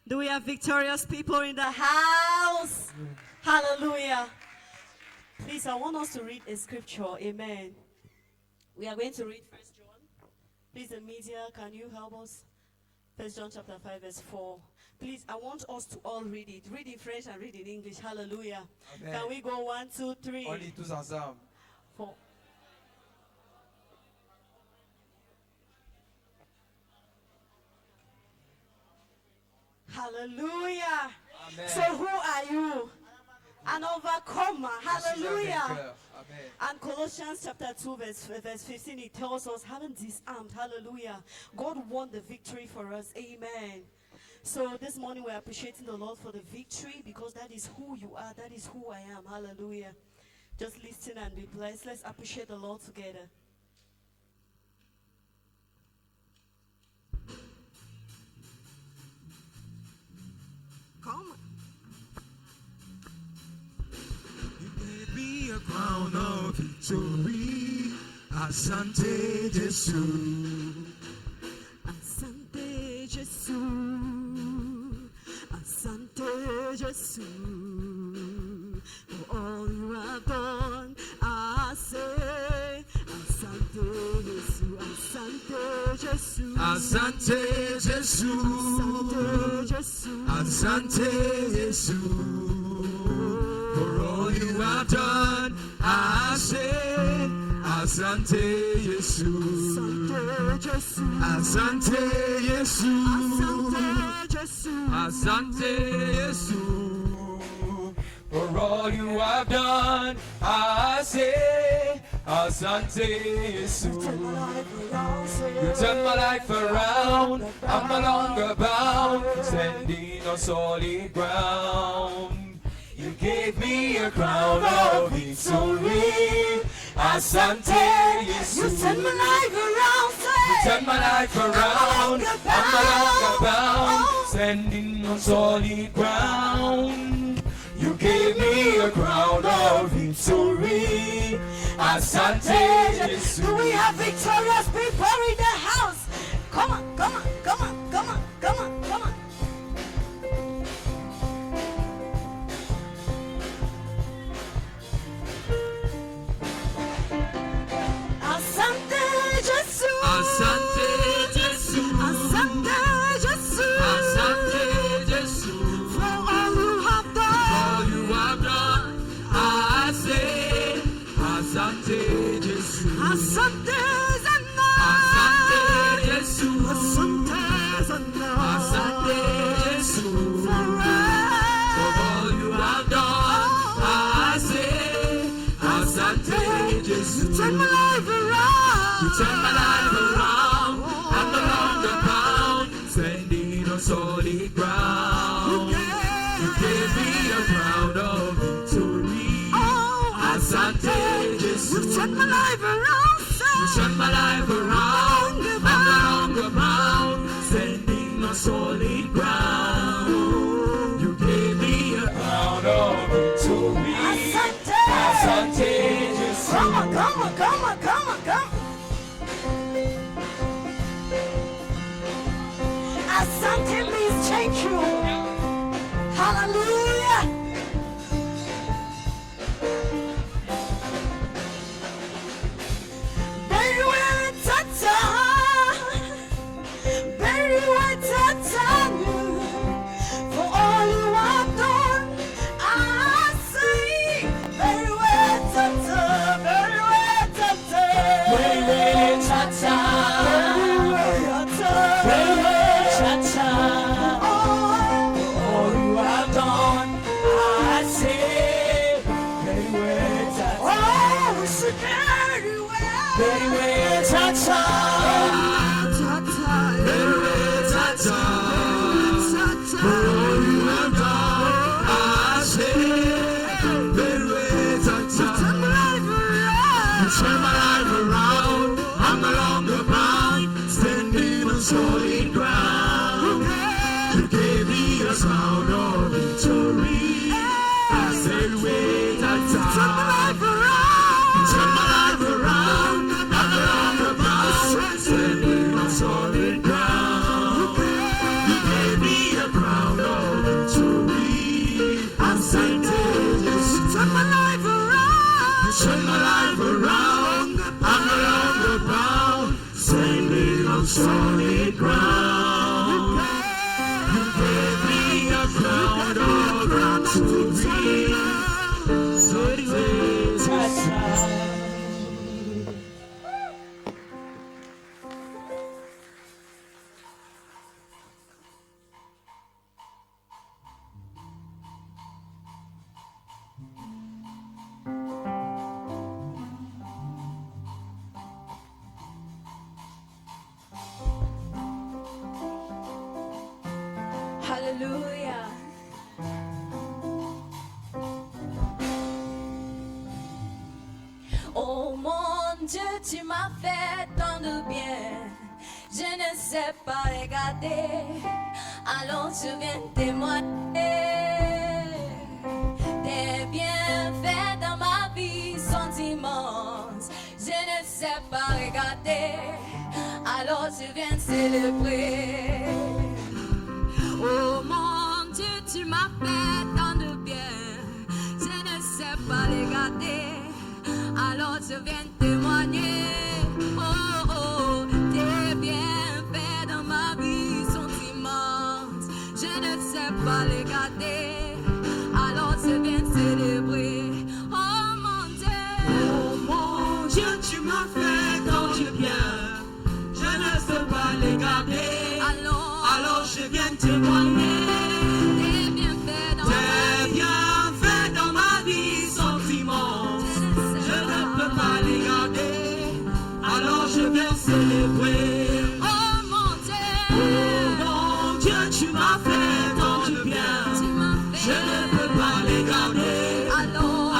Do we have victorious people in the house? Hallelujah. Please, I want us to read a scripture. Amen. We are going to read 1 John. Please, the media, can you help us? 1 John chapter 5, verse 4. Please, I want us to all read it. Read in French and read in English. Hallelujah. Amen. Can we go 1, 2, 3? On lit tous ensemble. 4. Hallelujah. Amen. So who are you? An overcomer. Hallelujah. Amen. And Colossians chapter 2 verse 15, it tells us, having disarmed, hallelujah, God won the victory for us. Amen. So this morning we're appreciating the Lord for the victory, because that is who you are. That is who I am. Hallelujah. Just listen and be blessed. Let's appreciate the Lord together. Come on. A crown of victory. Asante Jesu. Asante Jesu. Asante Jesu. For all you have done, I say, Asante Jesu. Asante Jesu. Asante Jesu. Asante Jesu. Asante Jesu. For all you have done, I say, Asante Jesu. Asante Jesu. Asante Jesu. For all you have done, I say, Asante Jesu. You turn my life around, I'm no longer bound, standing on solid ground. You gave me a crown of victory. Asante Jesu. You turn my life around, You turn my life around, I'm no longer bound, standing on solid ground. You gave me a crown of victory. Asante Jesu. Do we have victorious people in the house? Come on, come on, come on, come on, come on, come on. Asante Jesu. Asante Jesu. Asante Jesu. Asante Jesu. For all you have done. All you have done, I say, Asante Jesu. Asante Zana. Asante Jesu. Asante Zana. Asante Jesu. For all you have done, I say, Asante Jesu. You turn my life around. You turn my life around. I'm no longer bound, standing on solid ground. You gave me a crown of victory. Asante Jesu. You turn my life around. You turn my life around. I'm no longer bound, standing on solid ground. You gave me a Crown of victory. Asante Jesu. Come on, come on, come on, come on, come on. Asante means thank you. Hallelujah. Very well, tata. Very well, tata. For all you have done, I say, very well, tata. Very well, tata. Very well, tata. Very well, tata. Very well, tata. Oh, All you have done, I say, very well, tata. oh, we should very well. Very well, tata. Tata. very well, tata. For all you have done, I say, very well, tata. You turn my life around. I'm no longer bound, standing on solid ground. You gave me a sound of victory. I say, wait, tata. You turn my life around. I'm no longer bound, standing on solid ground. You gave me a crown crown of victory. Hallelujah. Oh mon Dieu, tu m'as fait tant de bien. Je ne sais pas regarder. Alors je viens témoigner. Tes bienfaits dans ma vie sont immenses. Je ne sais pas regarder. Alors je viens célébrer. Oh mon Dieu, tu m'as fait tant de bien. Je ne sais pas les garder. Alors je viens témoigner. Oh oh, tes bienfaits dans ma vie sont immenses. Je ne sais pas les garder. Alors je viens célébrer. Oh mon Dieu, Tu m'as fait tant de bien, je ne sais pas les garder. Alors je viens témoigner. tes bienfaits dans Tes bienfaits dans ma vie sont immenses. Je ne peux pas les garder. Alors je viens célébrer. Oh mon Dieu, tu m'as fait tant de bien. Je ne peux pas les garder.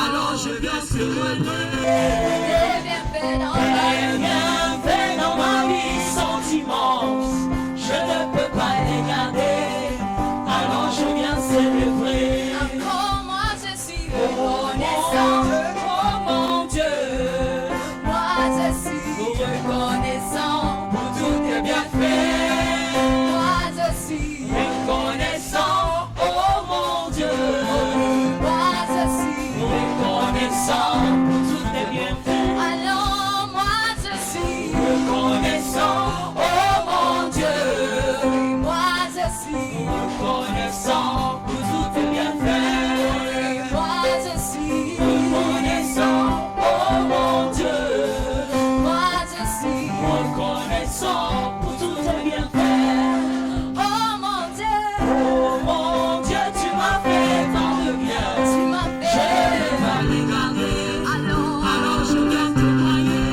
Alors je viens célébrer. tes bienfaits dans Tes bienfaits dans ma vie sont immenses. Je ne peux pas les garder. Alors je viens célébrer. encore moi je suis reconnaissant. Oh mon Dieu, Moi je suis reconnaissant pour tous tes bienfaits. Moi je suis Reconnaissant, oh mon Dieu. Moi je suis Reconnaissant pour tous tes bienfaits. alors moi je suis Reconnaissant, oh mon Dieu. moi je suis Reconnaissant pour tous tes bienfaits. moi je suis Reconnaissant, oh mon Dieu. moi je suis Reconnaissant pour tous tes bienfaits. oh mon Dieu Oh mon Dieu, tu m'as fait tant de bien. tu m'as Je ne fait peux pas les garder. alors Alors je viens témoigner.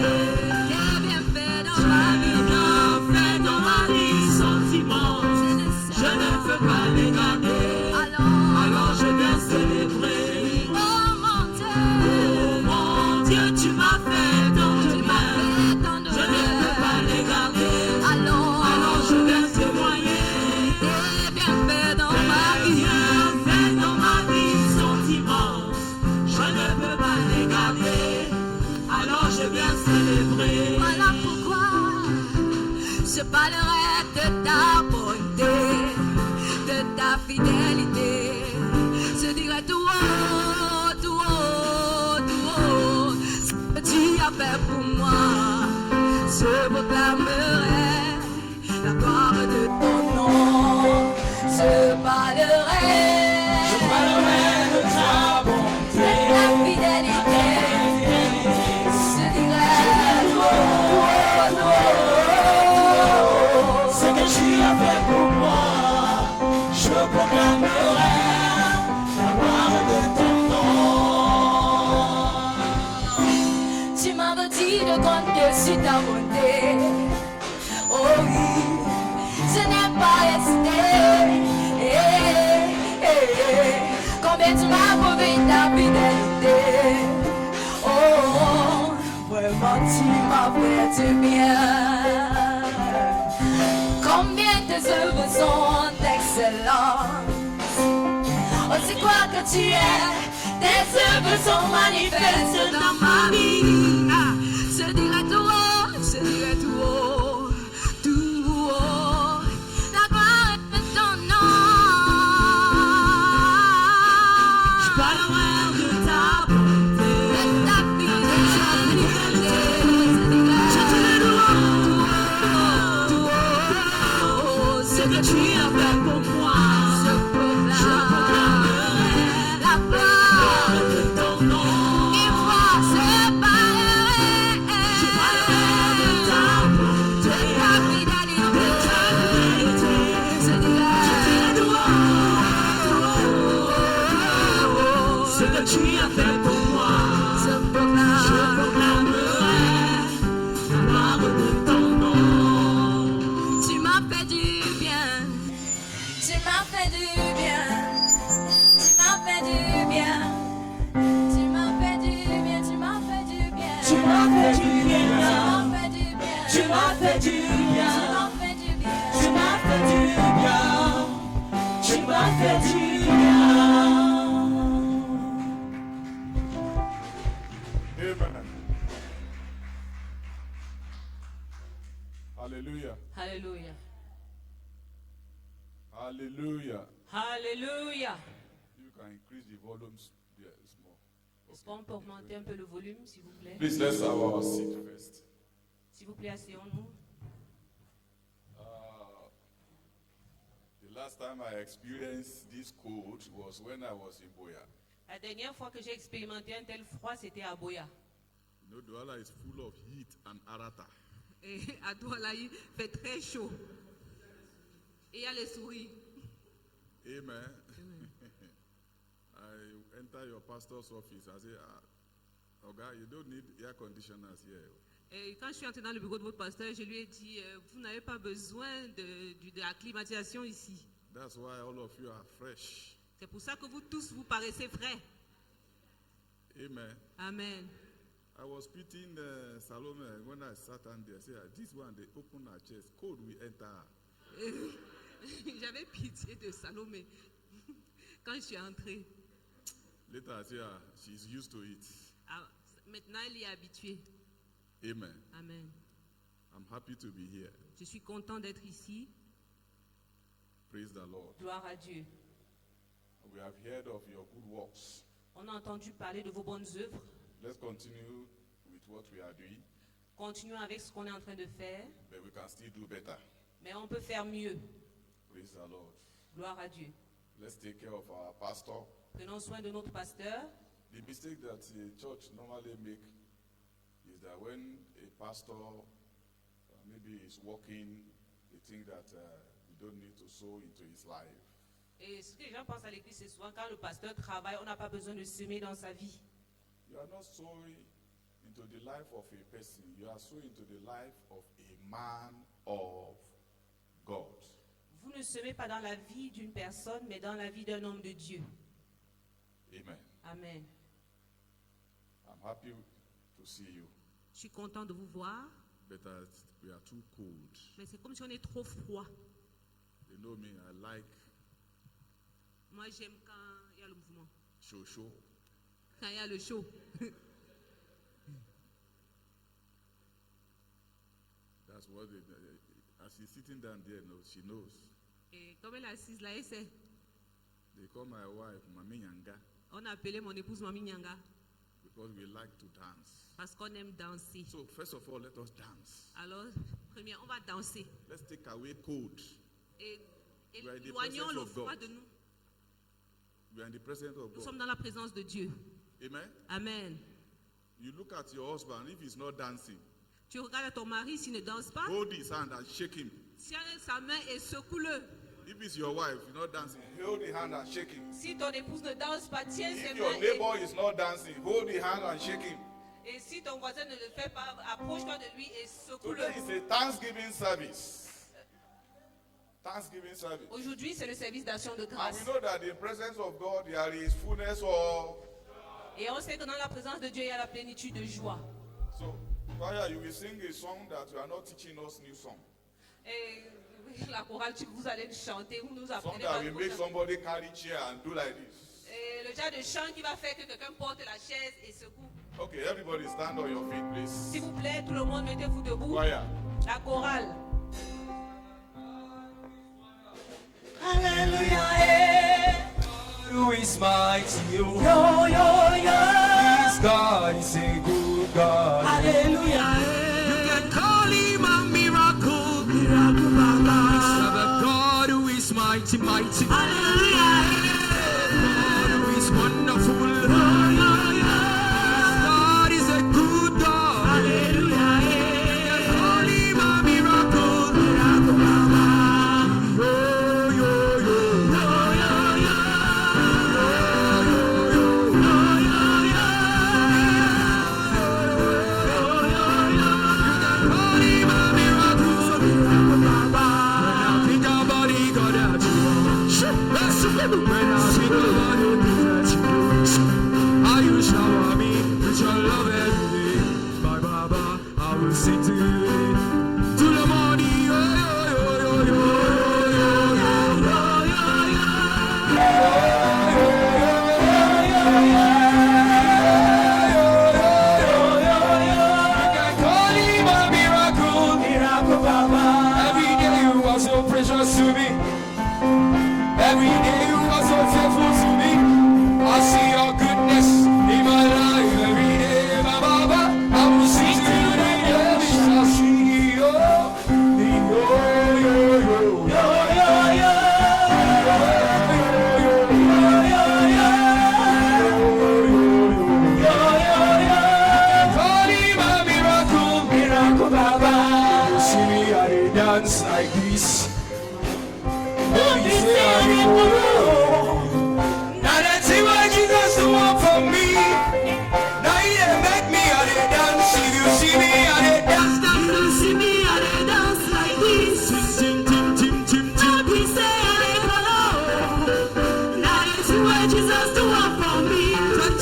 tes bienfaits dans Tes ma vie bienfaits dans ma vie sont immenses. Je ne peux pas les garder. Alors je viens célébrer. oh mon Dieu Oh mon Dieu, tu m'as fait tant de tu bien. m'as fait tant de Je ne peux pas les garder. alors Alors je viens témoigner. tes bienfaits dans ma Tes vie bienfaits dans ma vie sont immenses. Je ne peux pas les garder. Alors je viens célébrer. voilà pourquoi je parlerai de ta bonté, de ta fidélité. Je dirai tout haut, tout haut, tout haut, ce que tu as fait pour moi. Je proclamerai la gloire de ton nom. Je parlerai de ta de bonté. ta fidélité. Je dirai tout haut, tout haut. Ce que tu as fait pour moi, je proclamerai la gloire de ton nom. Tu m'avais dit de compter sur ta bonté. Oh oui, je n'ai pas hésité. Combien tu m'as prouvé ta fidélité. Oh, vraiment tu m'as fait du bien. Combien tes œuvres sont excellentes. Oh, c'est quoi que tu es. Tes œuvres sont manifestes dans ma vie. Je dirai tout haut, je dirai tout haut, tout haut. La gloire est de ton nom. Je parlerai de ta bonté. De ta fidélité. Je dirai tout haut, tout haut. Ce que tu as fait pour moi, Je proclame fait du bien. Tu m'as fait du bien. Tu m'as fait du bien. Tu m'as fait du bien. Tu m'as fait du bien. Tu m'as fait du bien. Tu m'as fait du bien. Tu m'as fait du bien. Tu m'as fait du bien. Amen. Hallelujah. Hallelujah. Hallelujah. Hallelujah. You can increase the volumes there small. Est-ce qu'on peut augmenter un peu le volume, s'il vous plaît? Please let's have our seat first. S'il vous plaît, asseyons-nous. The last time I experienced this cold was when I was in Boya. La dernière fois que j'ai expérimenté un tel froid, c'était à Boya. You know, Douala is full of heat and arata. Et à Douala, il fait très chaud. Et il y a les souris. Amen. I enter your pastor's office. I say, Oga, you don't need air conditioners here. Et quand je suis entré dans le bureau de votre pasteur, je lui ai dit, vous n'avez pas besoin de la climatisation ici. That's why all of you are fresh. C'est pour ça que vous tous, vous paraissez frais. Amen. Amen. I was pitying Salome when I sat down there. I said, this one, they open her chest. Cold will enter. J'avais pitié de Salomé quand je suis entré. Later, I said, she's used to it. Ah, maintenant, elle y est habituée. Amen. Amen. I'm happy to be here. Je suis content d'être ici. Praise the Lord. Gloire à Dieu. We have heard of your good works. On a entendu parler de vos bonnes œuvres. Let's continue with what we are doing, Continuons avec ce qu'on est en train de faire, but we can still do better. mais on peut faire mieux. Praise the Lord. Gloire à Dieu. Let's take care of our pastor. Prenons soin de notre pasteur. The mistake that the church normally make is that when a pastor maybe is working, they think that you don't need to sow into his life. Et ce que les gens pensent à l'église, c'est souvent quand le pasteur travaille, on n'a pas besoin de semer dans sa vie. You are not sowing into the life of a person. You are sowing into the life of a man of God. Vous ne semez pas dans la vie d'une personne, mais dans la vie d'un homme de Dieu. Amen. Amen. I'm happy to see you, Je suis content de vous voir, but we are too cold. mais c'est comme si on est trop froid. You know me, I like Moi, j'aime quand il y a le mouvement, show. quand il y a le chaud. That's what as she's sitting down there, no, she knows. Et comme elle est assise là, elle sait. They call my wife Mami Nyanga On a appelé mon épouse Mami Nyanga because we like to dance. parce qu'on aime danser. So first of all, let us dance. Alors, première, on va danser. Let's take away cold. Et We are in the éloignons presence le of God. froid de nous. We are in the presence of Nous God. sommes dans la présence de Dieu. Amen. Amen. You look at your husband, if he's not dancing, Tu regardes ton mari, s'il ne danse pas, hold his hand and shake him. tiens sa main et secoue-le. If it's your wife, you're not dancing, hold the hand and shake him. Si ton épouse ne danse pas, tiens ses If your mains. neighbor is not dancing, hold the hand and shake him. Et si ton voisin ne le fait pas, approche-toi de lui et secoue-le. Today is a Thanksgiving service. Thanksgiving service. Aujourd'hui, c'est le service d'action de And grâce. we know that in the presence of God there is fullness of. Et on sait que dans la présence de Dieu, il y a la plénitude de joie. So, choir, you will sing a song that you are not teaching us new song. Et la chorale, vous allez chanter, vous nous Song apprenez that pas will de make choses. somebody carry chair and do like this. Et le genre de chant qui va faire que quelqu'un porte la chaise et secoue. Okay, everybody stand on your feet, please. S'il vous plaît, tout le monde, mettez-vous debout. Choir. La chorale. Hallelujah. Who is mighty? Oh, This God is a good God. Hallelujah. You can call him a miracle. Serve a God who is mighty. Hallelujah. God who is wonderful. God is a good God. Hallelujah. You can call him a miracle. Think about it, God, When I think about the things that you do, how you shower me with your love every day. My Baba, I will sing to you till the morning. Yo, yo, yo, yo, You can call him a miracle, Baba. Every day you are so precious to me. Every day you are so faithful to me. I see your goodness in my life every day, my Baba. I will sing to you the day we shall see you. Call him a miracle, Baba. You see me I dey dance like this. Now that you are Jesus, the one for me. Now you done make me a dey dance. If you see me a dey dance, If you see me, I dey dance like this. tim tim tim tim tim. Happy say I dey follow. Now that you are Jesus, the one for me.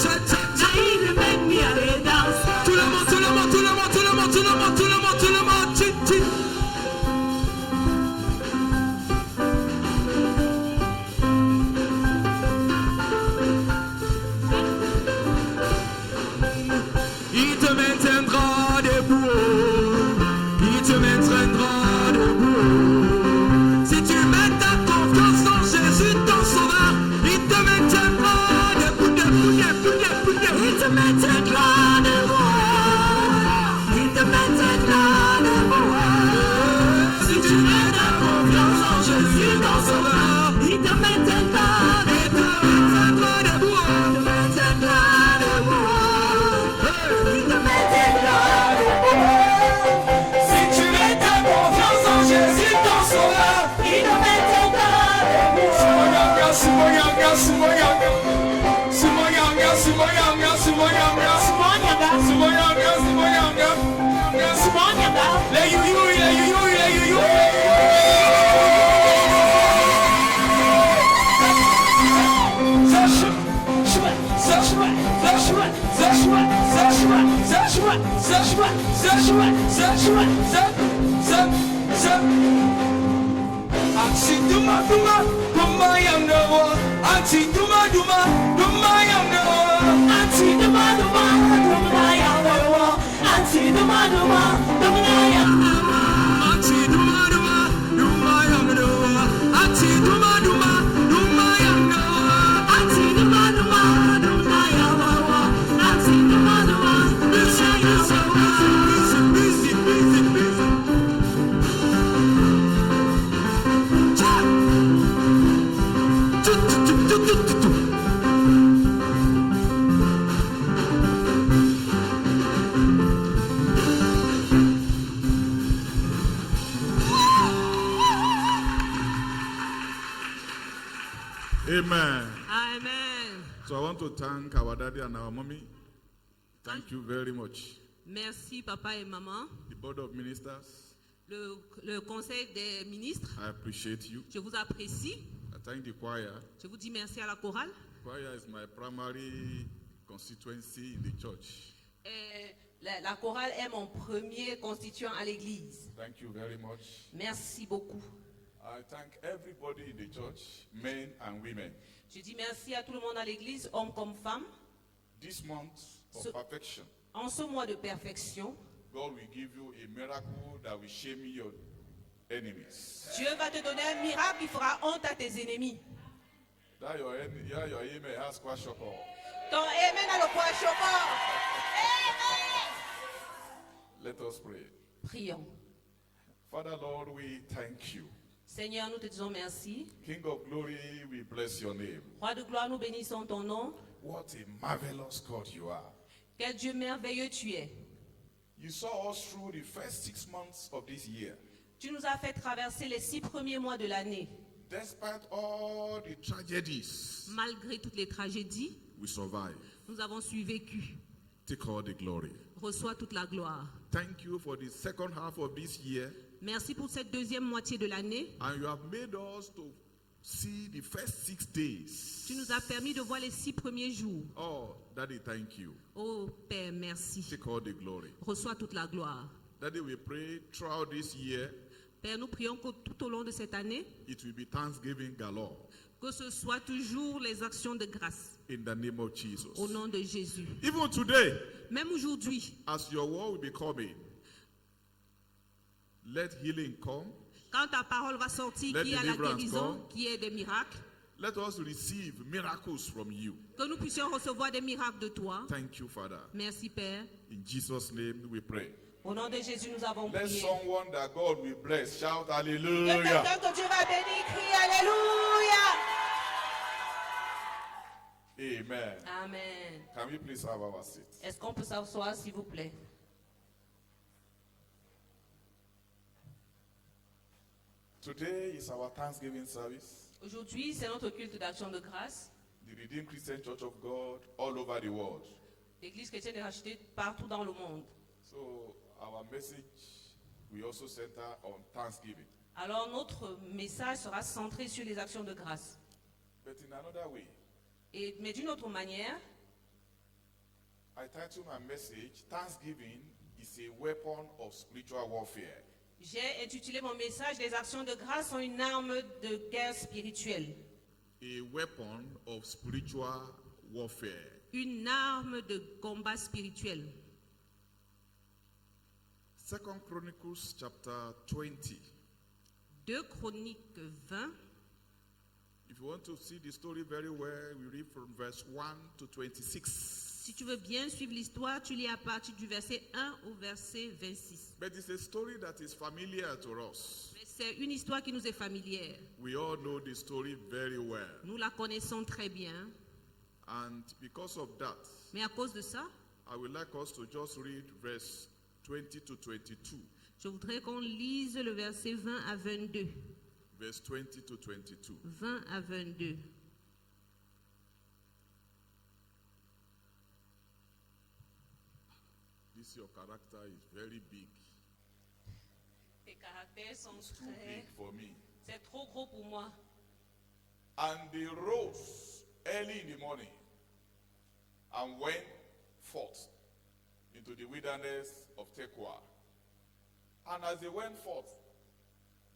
Cha cha cha. Now you dey make me a dey dance. Tout le monde, tout le monde, tout le monde, tout le monde, tout le monde, tout le monde, tout le monde, tim tim. Il te maintiendra debout. Il te maintiendra debout. Si tu mets ta confiance en Jésus, ton sauveur, il te maintiendra debout, debout, debout, debout, debout. Il te maintiendra debout. Il te maintiendra debout. Si tu mets ta confiance en Jésus, ton sauveur, il te maintiendra Il te maintiendra debout. Il te maintiendra debout. Il te maintiendra debout. Si tu mets ta confiance en Jésus, ton sauveur, Il te maintiendra debout. Sumoyanga, Sumoyanga, Sumoyanga, Sumoyanga, Sumoyanga, Sumoyanga, Sumoyanga. Sumoyanga, Sumoyanga, Sumoyanga. let you, let you, let you. Zashua, Zashua, Zashua, Zashua, Zashua, Zashua, Zashua, Zashua, Zashua, Auntie Duma Duma, Duma Yanga, Auntie Duma Duma, Duma Yanga. Auntie Duma Duma, Duma Yanga, Auntie Duma Duma, Duma Yanga. Auntie Duma Duma, Duma Yanga. Auntie Duma Duma, Duma Yanga. Auntie Duma Duma, Duma Yanga, Auntie Duma Duma, Duma Yanga. Busy, busy, busy. Cha. Tu, tu, tu, tu, tu, tu, tu. Amen. Amen. So I want to thank our daddy and our mommy. Thank you very much. Merci papa et maman. The board of ministers, Le conseil des ministres, I appreciate you. je vous apprécie. I thank the choir. Je vous dis merci à la chorale. Choir is my primary constituency in the church. La chorale est mon premier constituant à l'église. Thank you very much. Merci beaucoup. I thank everybody in the church, men and women. Je dis merci à tout le monde à l'église, hommes comme femmes. This month of So- perfection, En ce mois de perfection, God will give you a miracle that will shame your enemies. Dieu va te donner un miracle qui fera honte à tes ennemis. That your amen has quite shock all. Ton amen à le point chauffeur. Let us pray. Prions. Father Lord, we thank you. Seigneur, nous te disons merci. King of glory, we bless your name. Roi de gloire, nous bénissons ton nom. What a marvelous God you are. Quel Dieu merveilleux tu es. You saw us through the first 6 months of this year. Tu nous as fait traverser les 6 premiers mois de l'année. Despite all the tragedies, Malgré toutes les tragédies, we survived. nous avons survécu. Take all the glory. Reçois toute la gloire. Thank you for the second half of this year, Merci pour cette deuxième moitié de l'année. and you have made us to see the first 6 days. Tu nous as permis de voir les 6 premiers jours. Oh, Daddy, thank you. Oh Père, merci. Take all the glory. Reçois toute la gloire. Daddy, we pray throughout this year, Père, nous prions que tout au long de cette année, it will be Thanksgiving galore. que ce soit toujours les actions de grâce In the name of Jesus. au nom de Jésus. Even today, Même aujourd'hui, as your word will be coming, let healing come. quand ta parole va sortir, Let qui est la deliverance guérison, come. qui est des miracles, Let us receive miracles from you. que nous puissions recevoir des miracles de toi. Thank you, Father. Merci Père. In Jesus' name we pray. Au nom de Jésus, nous avons Let prié. someone that God will bless shout Que hallelujah. quelqu'un que Dieu va bénir, crie Alléluia. Amen. Amen. Can we please have our seat? Est-ce qu'on peut s'asseoir, s'il vous plaît? Today is our Thanksgiving service. Aujourd'hui, c'est notre culte d'action de grâce. The Redeemed Christian Church of God all over the world. L'Église chrétienne est rachetée partout dans le monde. So our message we also center on Thanksgiving. Alors notre message sera centré sur les actions de grâce. But in another way, Mais d'une autre manière, I title my message Thanksgiving is a weapon of spiritual warfare. j'ai intitulé mon message « Les actions de grâce sont une arme de guerre spirituelle ». A weapon of spiritual warfare. Une arme de combat spirituel. 2 Chronicles chapter 20. 2 Chroniques 20. If you want to see the story very well, we read from verse 1 to 26. Si tu veux bien suivre l'histoire, tu lis à partir du verset 1 au verset 26. But it's a story that is familiar to us. Mais c'est une histoire qui nous est familière. We all know the story very well. Nous la connaissons très bien. And because of that, Mais à cause de ça, I would like us to just read verse 20 to 22. je voudrais qu'on lise le verset 20 à 22. Verse 20 to 22. 20 à 22. This your character is very big. Tes caractères sont Too big for me. C'est trop gros pour moi. And they rose early in the morning and went forth into the wilderness of Tekoa. And as they went forth,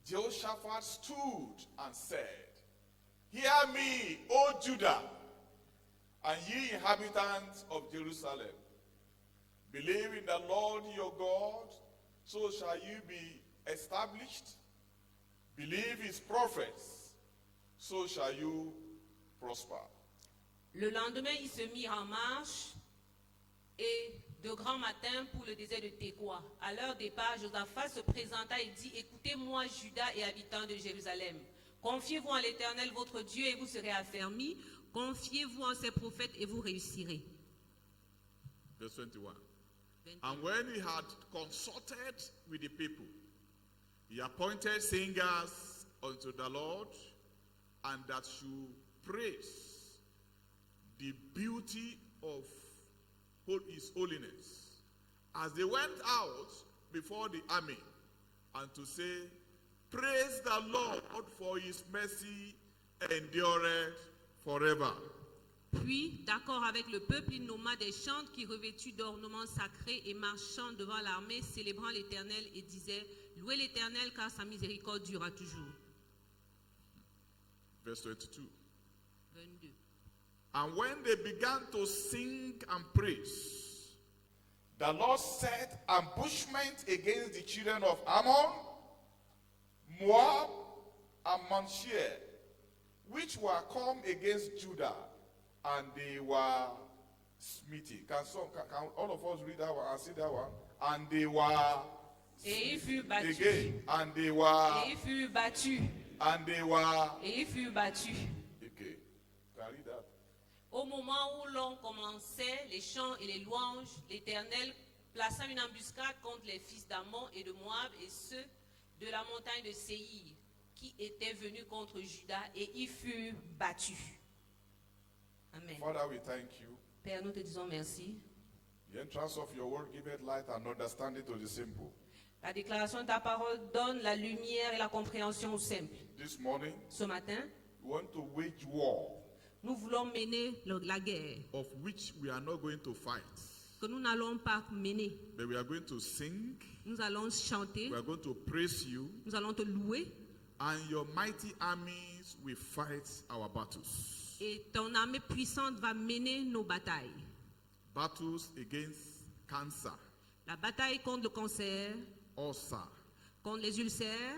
Jehoshaphat stood and said, Hear me, O Judah, and ye inhabitants of Jerusalem. Believe in the Lord your God, so shall you be established. Believe his prophets, so shall you prosper. Le lendemain, ils se mirent en marche et de grand matin pour le désert de Tekoa. À leur départ, Josaphat se présenta et dit, écoutez-moi, Juda et habitants de Jérusalem. Confiez-vous en l'Éternel, votre Dieu, et vous serez affermis. Confiez-vous en ses prophètes et vous réussirez. Verse 21. And when he had consulted with the people, he appointed singers unto the Lord, and that should praise the beauty of his holiness, as they went out before the army, and to say, Praise the Lord, for his mercy endureth forever. Puis, d'accord avec le peuple, il nomma des chantres qui, revêtus d'ornements sacrés et marchant devant l'armée, célébrant l'Éternel et disaient, Louez l'Éternel car sa miséricorde durera toujours. Verse 22. 22. And when they began to sing and praise, The Lord set ambushment against the children of Ammon, Moab, and Mount Seir, which were come against Judah, and they were smitten. Can all of us read that one and see that one? And they were Et il fut battu. again, and they Et were, il fut battu. and they were. Et il fut battu. Okay, can I read that? Au moment où l'on commençait les chants et les louanges, l'Éternel plaça une embuscade contre les fils d'Ammon et de Moab et ceux de la montagne de Séhir qui étaient venus contre Juda et y furent battus. Amen. Father, we thank you. Père, nous te disons merci. The entrance of your word giveth light and understanding to the simple. La déclaration de ta parole donne la lumière et la compréhension aux simples. This morning, Ce matin, we want to wage war Nous voulons mener la guerre, of which we are not going to fight, que nous n'allons pas mener. but we are going to sing, Nous allons chanter, we are going to praise you, nous allons te louer, and your mighty armies will fight our battles. et ton armée puissante va mener nos batailles. Battles against cancer, La bataille contre le cancer, ulcer, contre les ulcères,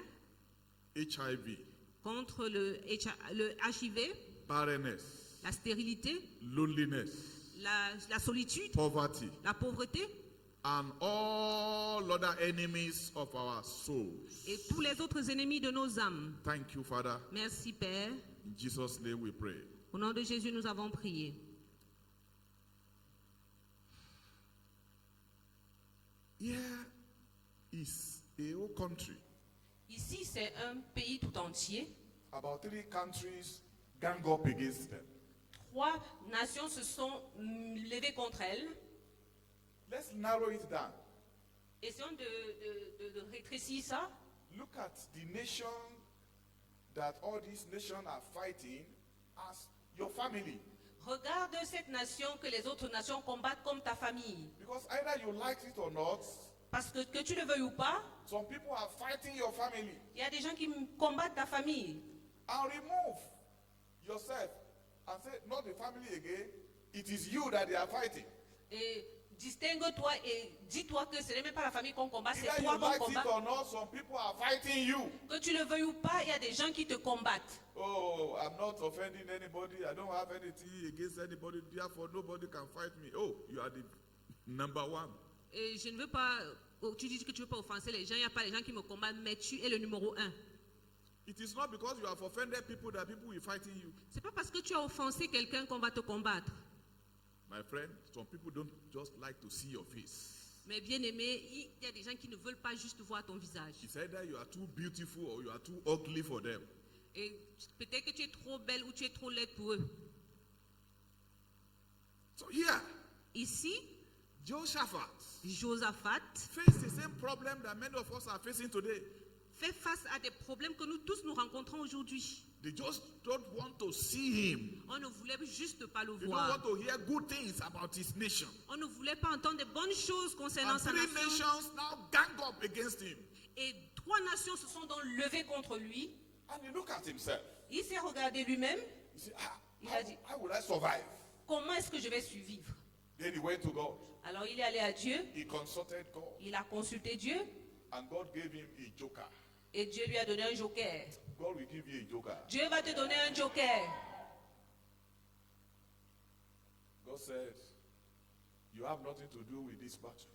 HIV, contre le HIV, barrenness, la stérilité, loneliness, la solitude, poverty, la pauvreté and all other enemies of our souls. et tous les autres ennemis de nos âmes. Thank you, Father. Merci Père. In Jesus' name we pray. Au nom de Jésus, nous avons prié. Here is a whole country. Ici, c'est un pays tout entier. About 3 countries gang up against them. 3 nations se sont levées contre elles. Let's narrow it down. Essayons de rétrécir ça. Look at the nation that all these nations are fighting as your family. Regarde cette nation que les autres nations combattent comme ta famille. Because either you like it or not, Parce que tu le veuilles ou pas, some people are fighting your family. il y a des gens qui combattent ta famille. And remove yourself and say, not the family again, it is you that they are fighting. Et distingue-toi et dis-toi que ce n'est même pas la famille qu'on combat, c'est Either toi you qu'on like it combat. or not, some people are fighting you. Que tu le veuilles ou pas, il y a des gens qui te combattent. Oh, I'm not offending anybody. I don't have anything against anybody. Therefore, nobody can fight me. Oh, you are the number one. Et je ne veux pas, tu dis que tu ne veux pas offenser les gens, il n'y a pas les gens qui me combattent, mais tu es le numéro 1. It is not because you have offended people that people will fighting you. Ce n'est pas parce que tu as offensé quelqu'un qu'on va te combattre. My friend, some people don't just like to see your face. Mais bien aimé, il y a des gens qui ne veulent pas juste voir ton visage. It's either you are too beautiful or you are too ugly for them. Et peut-être que tu es trop belle ou tu es trop laide pour eux. So here, Ici, Jehoshaphat Josaphat faced the same problem that many of us are facing today. fait face à des problèmes que nous tous nous rencontrons aujourd'hui. They just don't want to see him. On ne voulait juste pas le They don't voir. want to hear good things about his nation. On ne voulait pas entendre de bonnes choses concernant And sa 3 nation. nations now gang up against him. Et 3 nations se sont donc levées contre lui. And he looked at himself. Il s'est regardé lui-même. He said, Il a dit, how will I survive? comment est-ce que je vais survivre? Then he went to God. Alors il est allé à Dieu. He consulted God. Il a consulté Dieu. And God gave him a joker. Et Dieu lui a donné un joker. God will give you a joker. Dieu va te donner un joker. God said, you have nothing to do with this battle.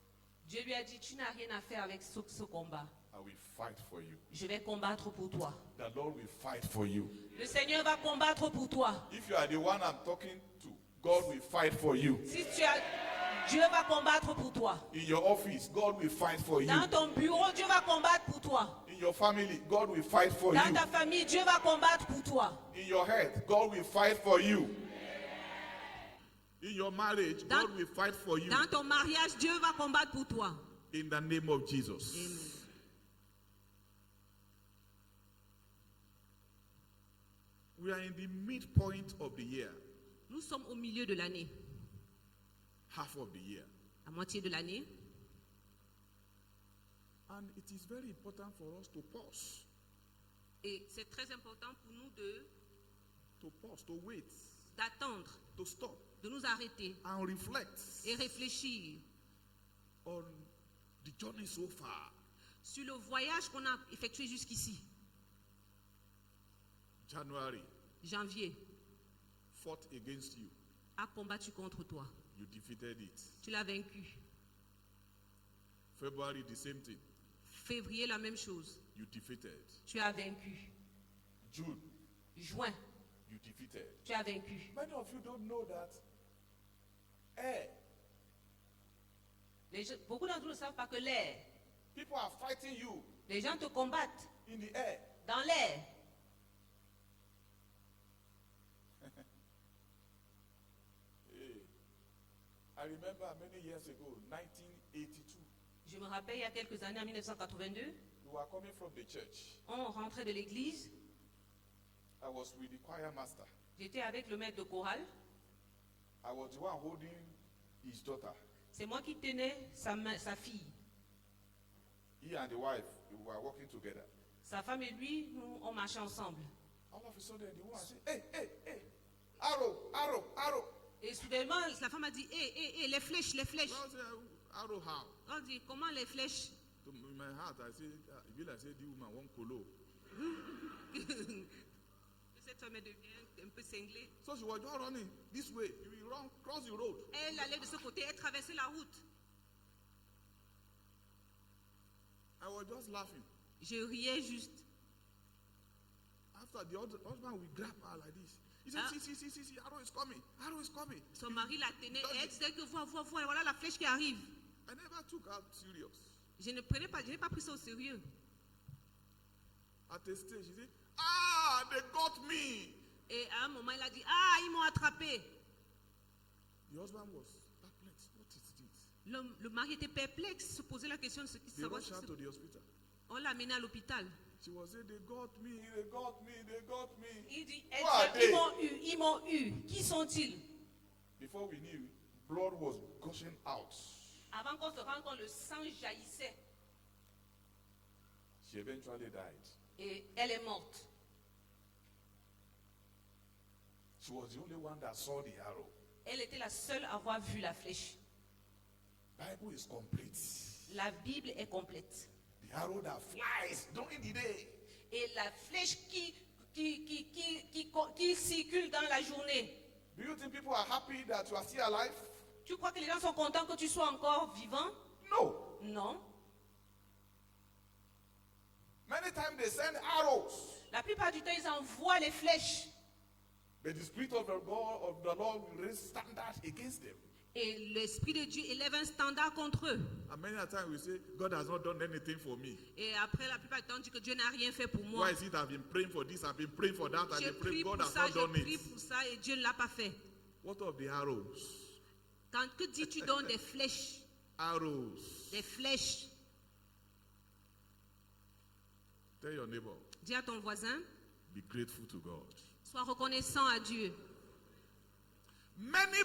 Dieu lui a dit, tu n'as rien à faire avec ce combat. I will fight for you. Je vais combattre pour toi. The Lord will fight for you. Le Seigneur va combattre pour toi. If you are the one I'm talking to, God will fight for you. Si tu as, Dieu va combattre pour toi. In your office, God will fight for you. Dans ton bureau, Dieu va combattre pour toi. In your family, God will fight for Dans you. ta famille, Dieu va combattre pour toi. In your health, God will fight for you. In your marriage, God will fight for you. Dans ton mariage, Dieu va combattre pour toi. In the name of Jesus. Amen. We are in the midpoint of the year, Nous sommes au milieu de l'année, half of the year. la moitié de l'année. And it is very important for us to pause, Et c'est très important pour nous to wait, d'attendre, to stop de nous arrêter and reflect et réfléchir on the journey so far. sur le voyage qu'on a effectué jusqu'ici. January Janvier fought against you. a combattu contre toi. You defeated it. Tu l'as vaincu. February, the same thing. Février, la même chose. You defeated. Tu as vaincu. June, Juin, you defeated. tu as vaincu. Many of you don't know that. Beaucoup d'entre nous ne savent pas que l'air, People are fighting you les gens te combattent in the air. dans l'air. I remember many years ago, 1982, Je me rappelle il y a quelques années, en 1982, we were coming from the church on rentrait de l'église I was with the choir master. J'étais avec le maître de chorale. I was the one holding his daughter. C'est moi qui tenais sa fille. He and the wife, they were working together. Sa femme et lui, nous, on marchait ensemble. All of a sudden, the woman said, hey, hey, hey, arrow, arrow, arrow. Et soudainement, la femme a dit, hé, les flèches, les flèches. I say, arrow how? On dit, comment les flèches? So in my heart, I say, if you like say the woman one colo. Cette femme devient un peu cinglée. So she was just running this way. You will run, cross the road. Elle allait de ce côté, elle traversait la route. I was just laughing. Je riais juste. After the husband will grab her like this. He said, Ah. see, arrow is coming. Arrow is coming. Son mari la tenait et elle disait que voilà la flèche qui arrive. I never took her serious. Je n'ai pas pris ça au sérieux. At a stage, she said, they got me. Et à un moment, il a dit, ils m'ont attrapé. The husband was perplexed. What is this? Le mari était perplexe, se posait la question de ce qui se They passait. rushed her to the hospital. On l'a amené à l'hôpital. She was saying, they got me, they got me, they got me. Il dit, Who are they? ils m'ont eu. Qui sont-ils? Before we knew, blood was gushing out. Avant qu'on se rende compte, le sang jaillissait. She eventually died. Et elle est morte. She was the only one that saw the arrow. Elle était la seule à avoir vu la flèche. Bible is complete. La Bible est complète. The arrow that flies during the day. Et la flèche qui circule dans la journée. Do you think people are happy that you are still alive? Tu crois que les gens sont contents que tu sois encore vivant? No. Non. Many times they send arrows. La plupart du temps, ils envoient les flèches. But the Spirit of the Lord will raise standards against them. Et l'Esprit de Dieu élève un standard contre eux. And many a time we say, God has not done anything for me. Et après, la plupart du temps, on dit que Dieu n'a rien fait pour moi. Why is it I've been praying for this, I've been praying for that, I've J'ai been praying, prié God pour has ça, not done j'ai prié it. pour ça et Dieu ne l'a pas fait. What of the arrows? Que dis-tu donc des flèches? Arrows. Des flèches. Tell your neighbor, Dis à ton voisin, be grateful to God. sois reconnaissant à Dieu. Many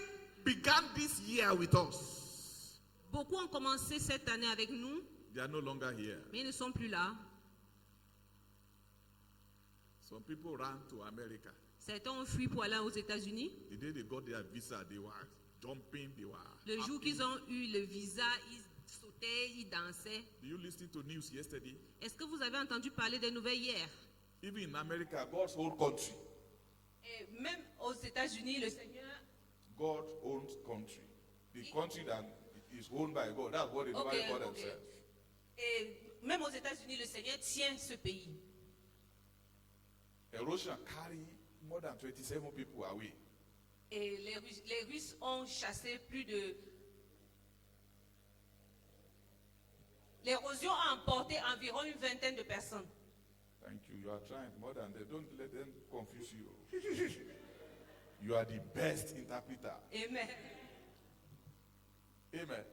began this year with us. Beaucoup ont commencé cette année avec nous, They are no longer here. mais ils ne sont plus là. Some people ran to America. Certains ont fui pour aller aux États-Unis. The day they got their visa, they were jumping, they were Le jour happy. qu'ils ont eu le visa, ils sautaient, ils dansaient. Did you listen to news yesterday? Est-ce que vous avez entendu parler des nouvelles hier? Even in America, America, God's whole country. Et même aux États-Unis, le Seigneur. God owns country. The country that is owned by God. That's what they Ok, call ok. themselves. Et même aux États-Unis, le Seigneur tient ce pays. Erosion carry more than 27 people away. Et les Russes ont chassé plus de. L'érosion a emporté environ une vingtaine de personnes. Thank you. You are trying more than they. Don't let them confuse you. You are the best interpreter. Amen. Amen.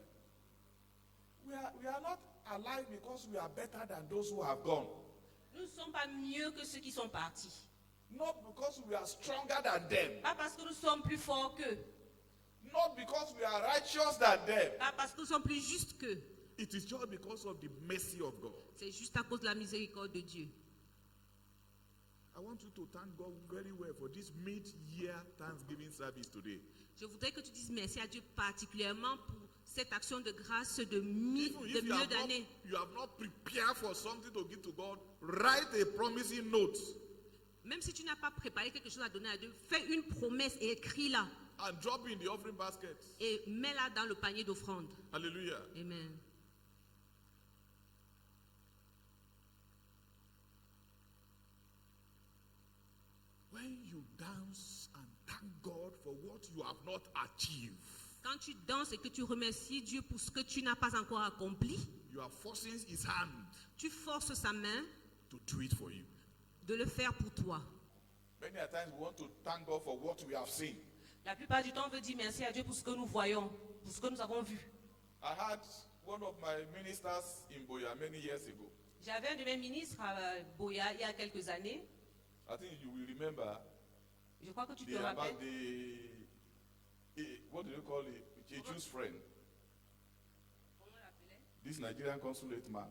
We are not alive because we are better than those who have gone. Nous ne sommes pas mieux que ceux qui sont partis. Not because we are stronger than them. Pas parce que nous sommes plus forts qu'eux. Not because we are righteous than them. Pas parce que nous sommes plus justes qu'eux. it is just because of the mercy of God. C'est juste à cause de la miséricorde de Dieu. I want you to thank God very well for this mid-year Thanksgiving service today. Je voudrais que tu dises merci à Dieu particulièrement pour cette action de grâce de Even milieu if d'année. you have not prepared for something to give to God, write a promising note Même si tu n'as pas préparé quelque chose à donner à Dieu, fais une promesse et écris-la. and drop it in the offering basket. Et mets-la dans le panier d'offrande. Hallelujah. Amen. When you dance and thank God for what you have not achieved, Quand tu danses et que tu remercies Dieu pour ce que tu n'as pas encore accompli, you are forcing His hand tu forces sa main to do it for you. de le faire pour toi. Many a times we want to thank God for what we have seen. La plupart du temps, on veut dire merci à Dieu pour ce que nous voyons, pour ce que nous avons vu. I had one of my ministers in Boya many years ago. J'avais un de mes ministres à Boya il y a quelques années. I think you will remember Je crois que tu te about rappelles. what do you call it? Jeju's friend. This Nigerian consulate man.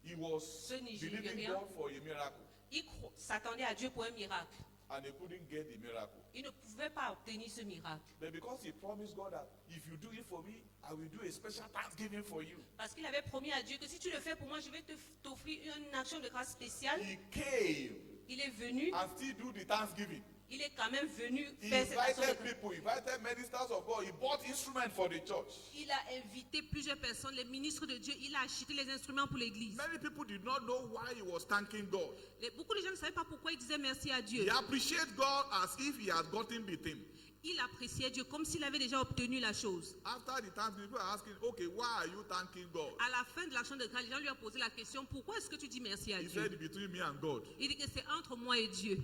He was Ce believing Nigérien. God for a miracle, Il s'attendait à Dieu pour un miracle. and he couldn't get the miracle. Il ne pouvait pas obtenir ce miracle. But because he promised God that if you do it for me, I will do a special thanksgiving for you. Parce qu'il avait promis à Dieu que si tu le fais pour moi, je vais t'offrir une action de grâce spéciale. He came Il est venu, and still do the thanksgiving. il est quand même venu He faire cette action de invited grâce. people, invited ministers of God. He bought instruments for the church. Il a invité plusieurs personnes, les ministres de Dieu, il a acheté les instruments pour l'église. Many people did not know why he was thanking God. Beaucoup de gens ne savaient pas pourquoi il disait merci à Dieu. He appreciated God as if he had gotten the thing. Il appréciait Dieu comme s'il avait déjà obtenu la chose. After the thanksgiving, people are asking, okay, why are you thanking God? À la fin de l'action de grâce, les gens lui ont posé la question, pourquoi est-ce que tu dis merci à He Dieu? said, between me and God. Il dit que c'est entre moi et Dieu.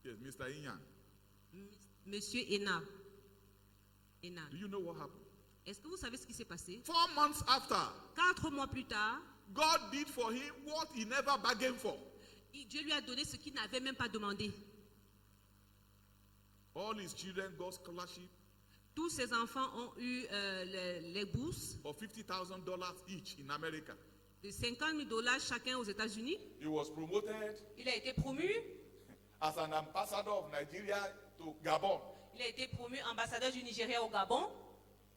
Yes, Mr. Inyan. Monsieur Ena. Ena. Do you know what happened? Est-ce que vous savez ce qui s'est passé? 4 months after, 4 mois plus tard, God did for him what he never bargained for. Dieu lui a donné ce qu'il n'avait même pas demandé. All his children got scholarship Tous ses enfants ont eu les bourses for $50,000 each in America. de $50,000 chacun aux États-Unis. He was promoted Il a été promu. as an ambassador of Nigeria to Gabon. Il a été promu ambassadeur du Nigeria au Gabon.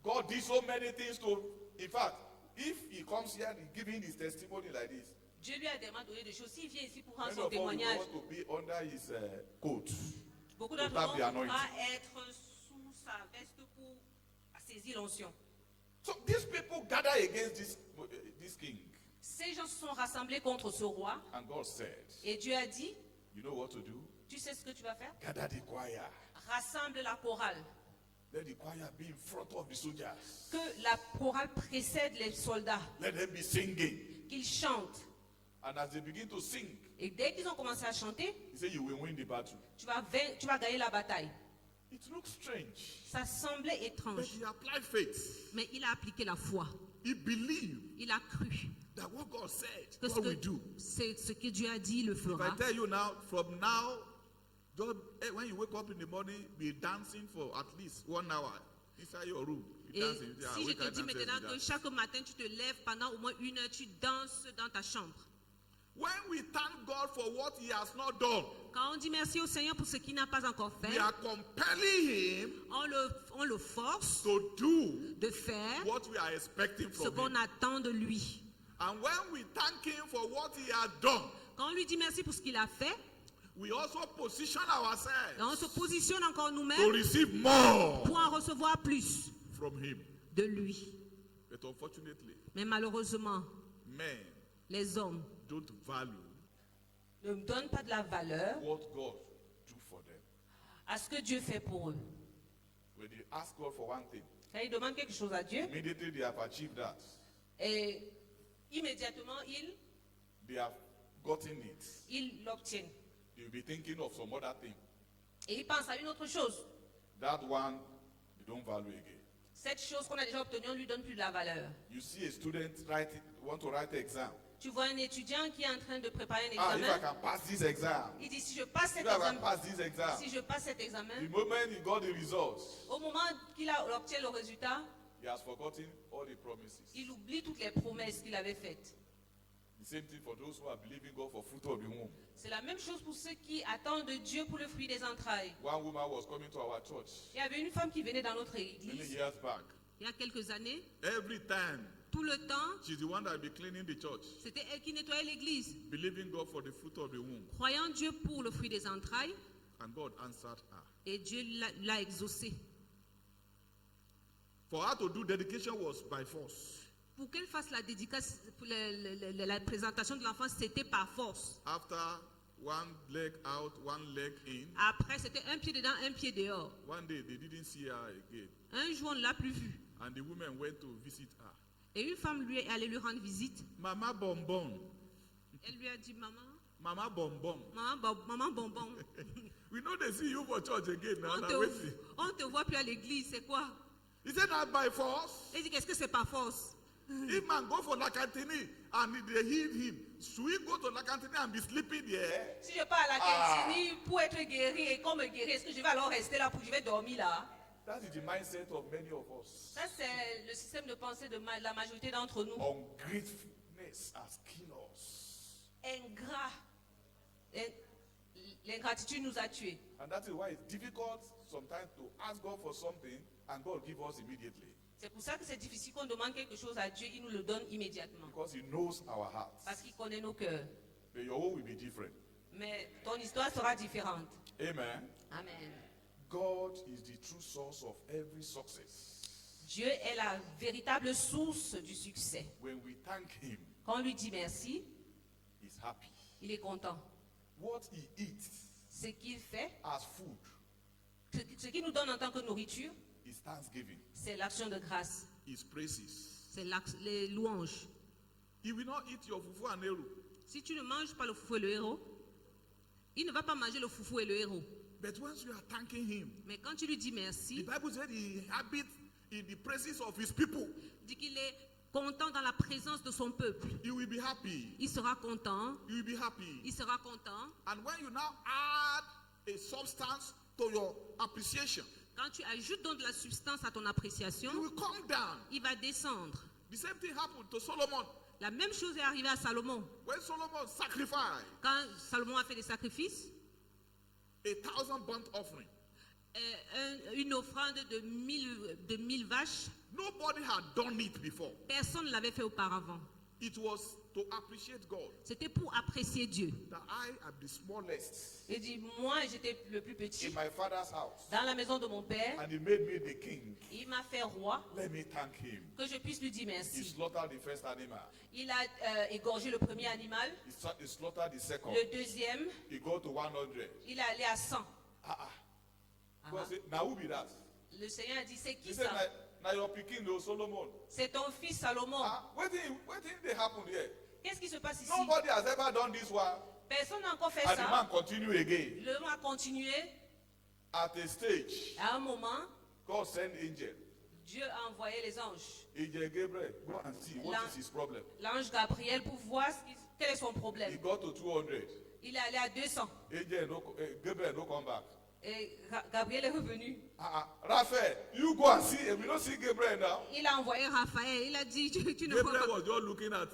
God did so many things to, in fact, if he comes here and giving his testimony like this, Dieu lui a tellement donné de choses. S'il vient ici pour rendre many son of us will témoignage, want to be under his coat. beaucoup to d'entre tap the nous anointing. vont être sous sa veste pour saisir l'onction. So these people gather against this king, Ces gens se sont rassemblés contre ce roi. and God said, Et Dieu a dit, you know what to do? tu sais ce que tu vas faire? Gather the choir. Rassemble la chorale. Let the choir be in front of the soldiers. Que la chorale précède les soldats. Let them be singing. Qu'ils chantent. And as they begin to sing, Et dès qu'ils ont commencé à chanter, he said, you will win the battle. tu vas gagner la bataille. It looks strange. Ça semblait But étrange. he applied faith. Mais il a appliqué la foi. He believed Il a cru that what God said, que God will do. c'est ce que Dieu a dit, il le If I fera. tell you now, from now, just, when you wake up in the morning, be dancing for at least 1 hour inside your room. You Et dancing. Yeah, si je wake te up dis and dance, maintenant que dance. chaque matin tu te lèves pendant au moins 1 heure, tu danses dans ta chambre. When we thank God for what he has not done, Quand on dit merci au Seigneur pour ce qu'il n'a pas encore we fait, are compelling him on le force to do de faire what we are expecting ce from qu'on him. attend de lui. And when we thank him for what he has done, Quand on lui dit merci pour ce qu'il a fait, we also position et on ourselves se positionne encore to nous-mêmes receive more pour en recevoir plus from him. de lui. But unfortunately, Mais malheureusement, men les hommes don't value Ne me donne pas de la valeur What God do for them. à ce que Dieu fait pour eux. When they ask God for one thing, Quand ils demandent quelque chose à Dieu, immediately they have achieved that. et immédiatement, They have gotten it. ils l'obtiennent. They will be thinking of some other thing. Et ils pensent à une autre chose. That one, they don't value again. Cette chose qu'on a déjà obtenue, on ne lui donne plus de la valeur. You see a student want to write an exam. Tu vois un étudiant qui est en train de préparer un Ah, if I examen. can pass this exam, Il dit, si je passe if cet I can examen, pass this exam, si je passe cet examen, the moment he got the results, au moment qu'il obtient le résultat, he has forgotten all the promises. il oublie toutes les promesses qu'il avait faites. The same thing for those who are believing God for fruit of the womb. C'est la même chose pour ceux qui attendent de Dieu pour le fruit des entrailles. One woman was coming to our church Il y avait une femme qui venait dans notre many église. years back. il y a quelques années, every time. tout le temps, She's the one that will be cleaning the church, c'était elle qui nettoyait l'église, believing God for the fruit of the womb. croyant Dieu pour le fruit des entrailles, And God answered her. et Dieu l'a exaucé. For her to do dedication was by force. Pour qu'elle fasse la dédicace, la présentation de l'enfant, c'était par force. After one leg out, one leg in, Après, c'était un pied dedans, un pied dehors. one day they didn't see her again. Un jour, on ne l'a plus vue. And the women went to visit her. Et une femme lui est allée lui rendre visite. Mama Bonbon. Elle lui a dit, maman, Mama Bonbon. maman bonbon, We know they see you for church again now. on Now wait see. te voit plus à l'église, c'est quoi? He said that by force. Elle dit, qu'est-ce que c'est par force? If man go for Lakantini and they heal him, should we go to Lakantini and be sleeping there? Si je pars à la Kentini pour être guéri et qu'on me guérit, est-ce que je vais alors rester là pour je vais dormir là? That is the mindset of many of us. Ça, c'est le système de pensée de la majorité d'entre nous. Ungratefulness has killed us. Ingrat. L'ingratitude nous a tués. And that is why it's difficult sometimes to ask God for something and God give us immediately. C'est pour ça que c'est difficile qu'on demande quelque chose à Dieu, il nous le donne immédiatement. Because He knows our hearts. Parce qu'il connaît nos cœurs. But your own will be different. Mais ton histoire sera différente. Amen. Amen. God is the true source of every success. Dieu est la véritable source du succès. When we thank Him, Quand on lui dit merci, He's happy. il est content. What He eats Ce qu'il fait, as food ce qu'il nous donne en tant que nourriture, is thanksgiving, c'est l'action de grâce. is praises. C'est les louanges. He will not eat your fufu and eru. Si tu ne manges pas le foufou et le héros, il ne va pas manger le foufou et le héros. But once you are thanking Him, Mais quand tu lui dis the merci, Bible said He habits in the praises of His people. dit qu'il est content dans la présence de son peuple. You will be happy. Il sera content. You will be happy. Il sera content. And when you now add a substance to your appreciation, Quand tu ajoutes donc de la substance à ton appréciation, you will come down. il va descendre. The same thing happened to Solomon. La même chose est arrivée à Salomon. When Solomon sacrificed Quand Salomon a fait des sacrifices, 1,000 burnt offering, une offrande de 1000 vaches, nobody had done it before. personne ne l'avait fait auparavant. It was to appreciate God. C'était pour apprécier Dieu. That I am the smallest Il dit, moi j'étais le plus petit in my father's house, dans la maison de mon père. and He made me the king. Il m'a fait roi, Let me thank Him. que je puisse lui dire He merci. slaughtered the first animal. Il a égorgé le premier animal, He slaughtered the second. le deuxième, He go to 100. il est allé à 100. God said, now who be that? Le Seigneur a dit, c'est He qui said, ça? now your picking, no Solomon. C'est ton fils Salomon. What did they happen here? Qu'est-ce qui se passe ici? Nobody has ever done this one. Personne n'a encore fait And the man ça. continue again. Le homme a continué. At a stage, À un moment, God sent angel. Dieu a envoyé les anges. Angel Gabriel, go and see what is his problem. L'ange Gabriel pour voir quel est son He problème. got to 200. Il est allé à 200. Gabriel no come back. Et Gabriel est revenu. Raphael, you go and see. We don't see Gabriel now. Il a envoyé Raphaël. Il a dit, tu ne vois Gabriel pas. was just looking at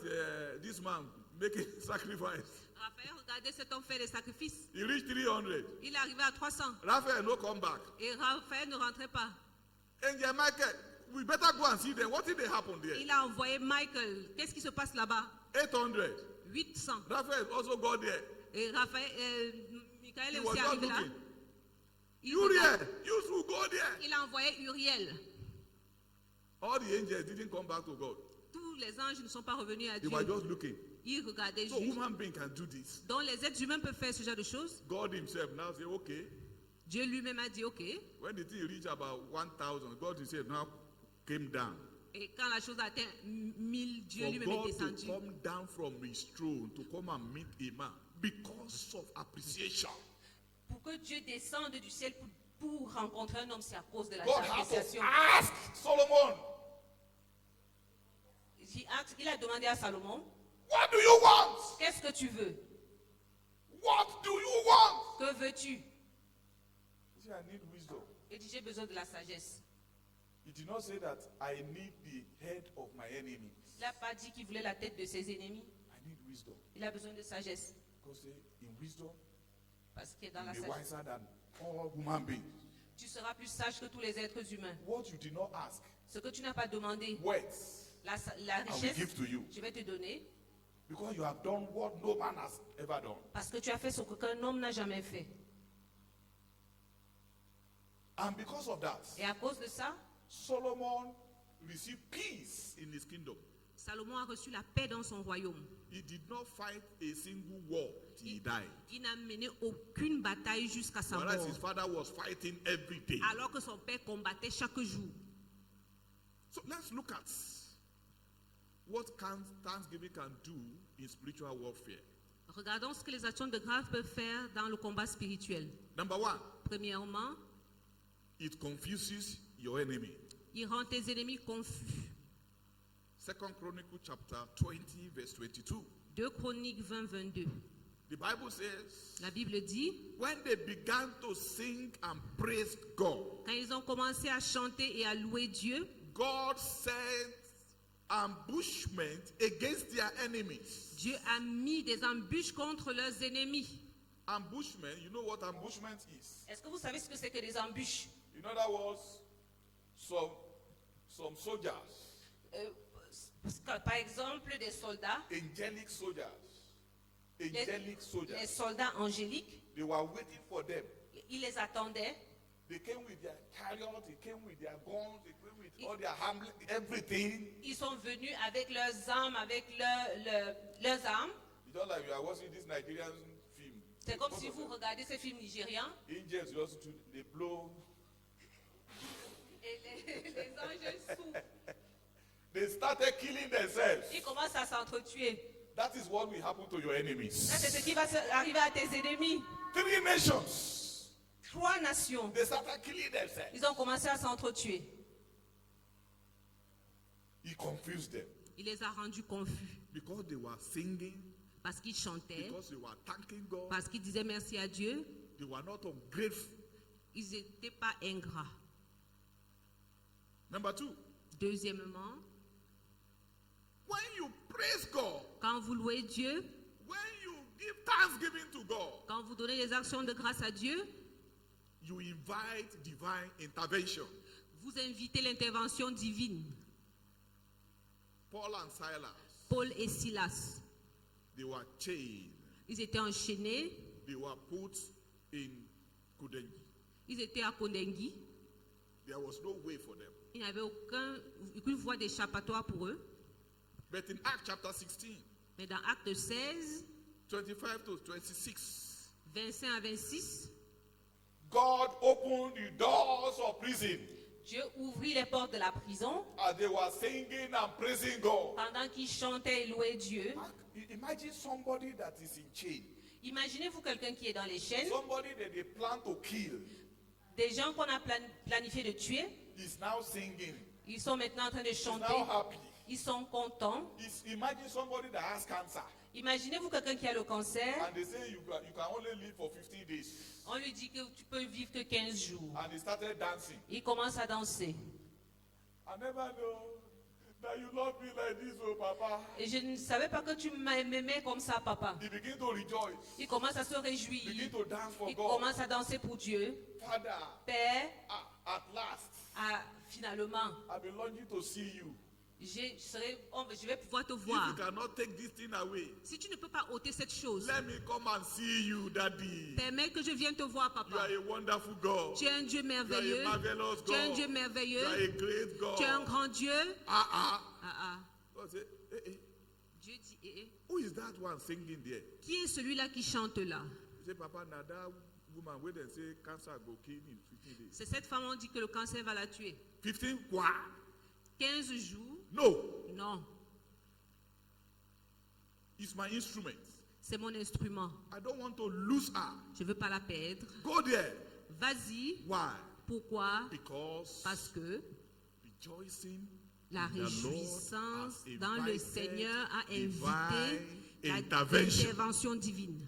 this man making sacrifice. Raphaël, regardez cet homme faire des sacrifices. He reached 300. Il est arrivé à 300. Raphael no come back. Et Raphaël ne rentrait pas. Angel Michael, we better go and see them. What did they happen there? Il a envoyé Michael. Qu'est-ce qui se passe là-bas? 800. 800. Raphael also got there. Et Raphaël, Michael He est was aussi just arrivé là. looking. Il Uriel, regarde. you should go there. Il a envoyé Uriel. All the angels didn't come back to God. Tous les anges ne sont pas revenus à They Dieu. were just looking. Ils regardaient So juste. human being can do this. Donc les êtres humains peuvent faire ce genre de choses. God himself now say, okay. Dieu lui-même a dit OK. When the thing reached about 1,000, God himself now came down. Et quand la chose a atteint 1000, Dieu For lui-même est God to descendu. come down from his throne to come and meet a man because of appreciation. Pour que Dieu descende du ciel pour rencontrer un homme, c'est à cause de la God has to appréciation. ask Solomon, Il a demandé à Salomon, what do you want? qu'est-ce que tu veux? What do you want? Que veux-tu? He said, I need wisdom. Il dit, j'ai besoin de la sagesse. He did not say that I need the head of my enemies. Il n'a pas dit qu'il voulait la tête de ses ennemis. I need wisdom. Il a besoin de sagesse. Because in wisdom, Parce que dans la you'll be sagesse, wiser than all human beings. tu seras plus sage que tous les êtres humains. What you did not ask, Ce que tu n'as pas demandé, words, la I will richesse, give to you. je vais te donner. Because you have done what no man has ever done. Parce que tu as fait ce qu'un homme n'a jamais fait. And because of that, Et à cause de ça, Solomon received peace in his kingdom. Salomon a reçu la paix dans son royaume. He did not fight a single war till he died. Il n'a mené aucune bataille jusqu'à sa Whereas mort. his father was fighting every day. Alors que son père combattait chaque jour. So let's look at what Thanksgiving can do in spiritual warfare. Regardons ce que les actions de grâce peuvent faire dans le combat spirituel. Number one, Premièrement, it confuses your enemy. il rend tes ennemis confus. Second Chronicle chapter 20, verse 22. 2 Chroniques 20, 22. The Bible says, La Bible dit, when they began to sing and praise God, quand ils ont commencé à chanter et à louer Dieu, God sent ambushment against their enemies. Dieu a mis des embûches contre leurs ennemis. Ambushment, you know what ambushment is? Est-ce que vous savez ce que c'est que des embûches? In other words, some soldiers, Par exemple, des soldats, angelic soldiers, les soldats angéliques, they were waiting for them. ils les attendaient. They came with their chariots, they came with their guns, they came with all their arms, everything. Ils sont venus avec leurs armes, avec leurs armes. It's just like we are watching this Nigerian film. C'est comme si vous regardez ces films nigérians Angels just they blow. et les anges souffrent. They started killing themselves. Ils commencent à s'entretuer. That is what will happen to your Ça, enemies. c'est ce qui va arriver à tes ennemis. 3 nations. 3 nations, They started killing themselves. ils ont commencé à s'entretuer. He confused them. Il les a rendus confus Because they were singing, parce qu'ils chantaient, because they were thanking God, parce qu'ils disaient merci à Dieu. they were not ungrateful. Ils n'étaient pas ingrats. Number 2, Deuxièmement, when you praise God, quand vous louez Dieu, when you give thanksgiving to God, quand vous donnez des actions de grâce à Dieu, you invite divine intervention. vous invitez l'intervention divine. Paul and Silas, Paul et Silas, they were chained. ils étaient enchaînés, They were put in Kudengi. ils étaient à Kondengui. There was no way for them. Il n'y avait aucune voie d'échappatoire pour eux. But in Acts chapter 16, Mais dans Acte 16, 25 to 26, 25 à 26, God opened the doors of prison Dieu ouvrit les portes de la prison as they were singing and praising God. pendant qu'ils chantaient et louaient Dieu. Imagine somebody that is in chain, Imaginez-vous quelqu'un qui est dans les chaînes, somebody that they plan to kill des gens qu'on a planifié de tuer. is now singing, Ils sont maintenant en train de is chanter. now happy. Ils sont contents. Imagine somebody that has cancer Imaginez-vous quelqu'un qui a le cancer. and they say you can only live for 15 days On lui dit que tu peux vivre que 15 jours. and they started dancing. Il commence à danser. I never know that you love me like this, oh Papa. Et je ne savais pas que tu m'aimais comme ça, papa. They begin to rejoice, Il commence à se begin réjouir. to dance for Il God. commence à danser pour Dieu. Father, Père, at last, finalement, I've been longing to see you. je vais pouvoir te if voir. you cannot take this thing away, Si tu ne peux pas ôter cette chose, let me come and see you, Daddy. permets que je vienne te voir, You papa. are a wonderful God. Tu es un Dieu You are merveilleux. a marvelous Tu es un God. Dieu You are merveilleux. a great God. Tu es un grand Dieu. Ah. Ah, God say, Dieu dit, who is that one singing there? qui est celui-là qui chante là? He say, Papa, now that woman where they say cancer go kill in 15 days. C'est cette femme, on dit que le cancer va la tuer. 15 quoi? 15 jours? No, Non, it's my instrument. c'est mon instrument. I don't want to lose her. Je ne veux pas la perdre. Go there. Vas-y. Why? Pourquoi? Because Parce que rejoicing la in the Lord réjouissance has dans le invited Seigneur a invité divine intervention. l'intervention divine.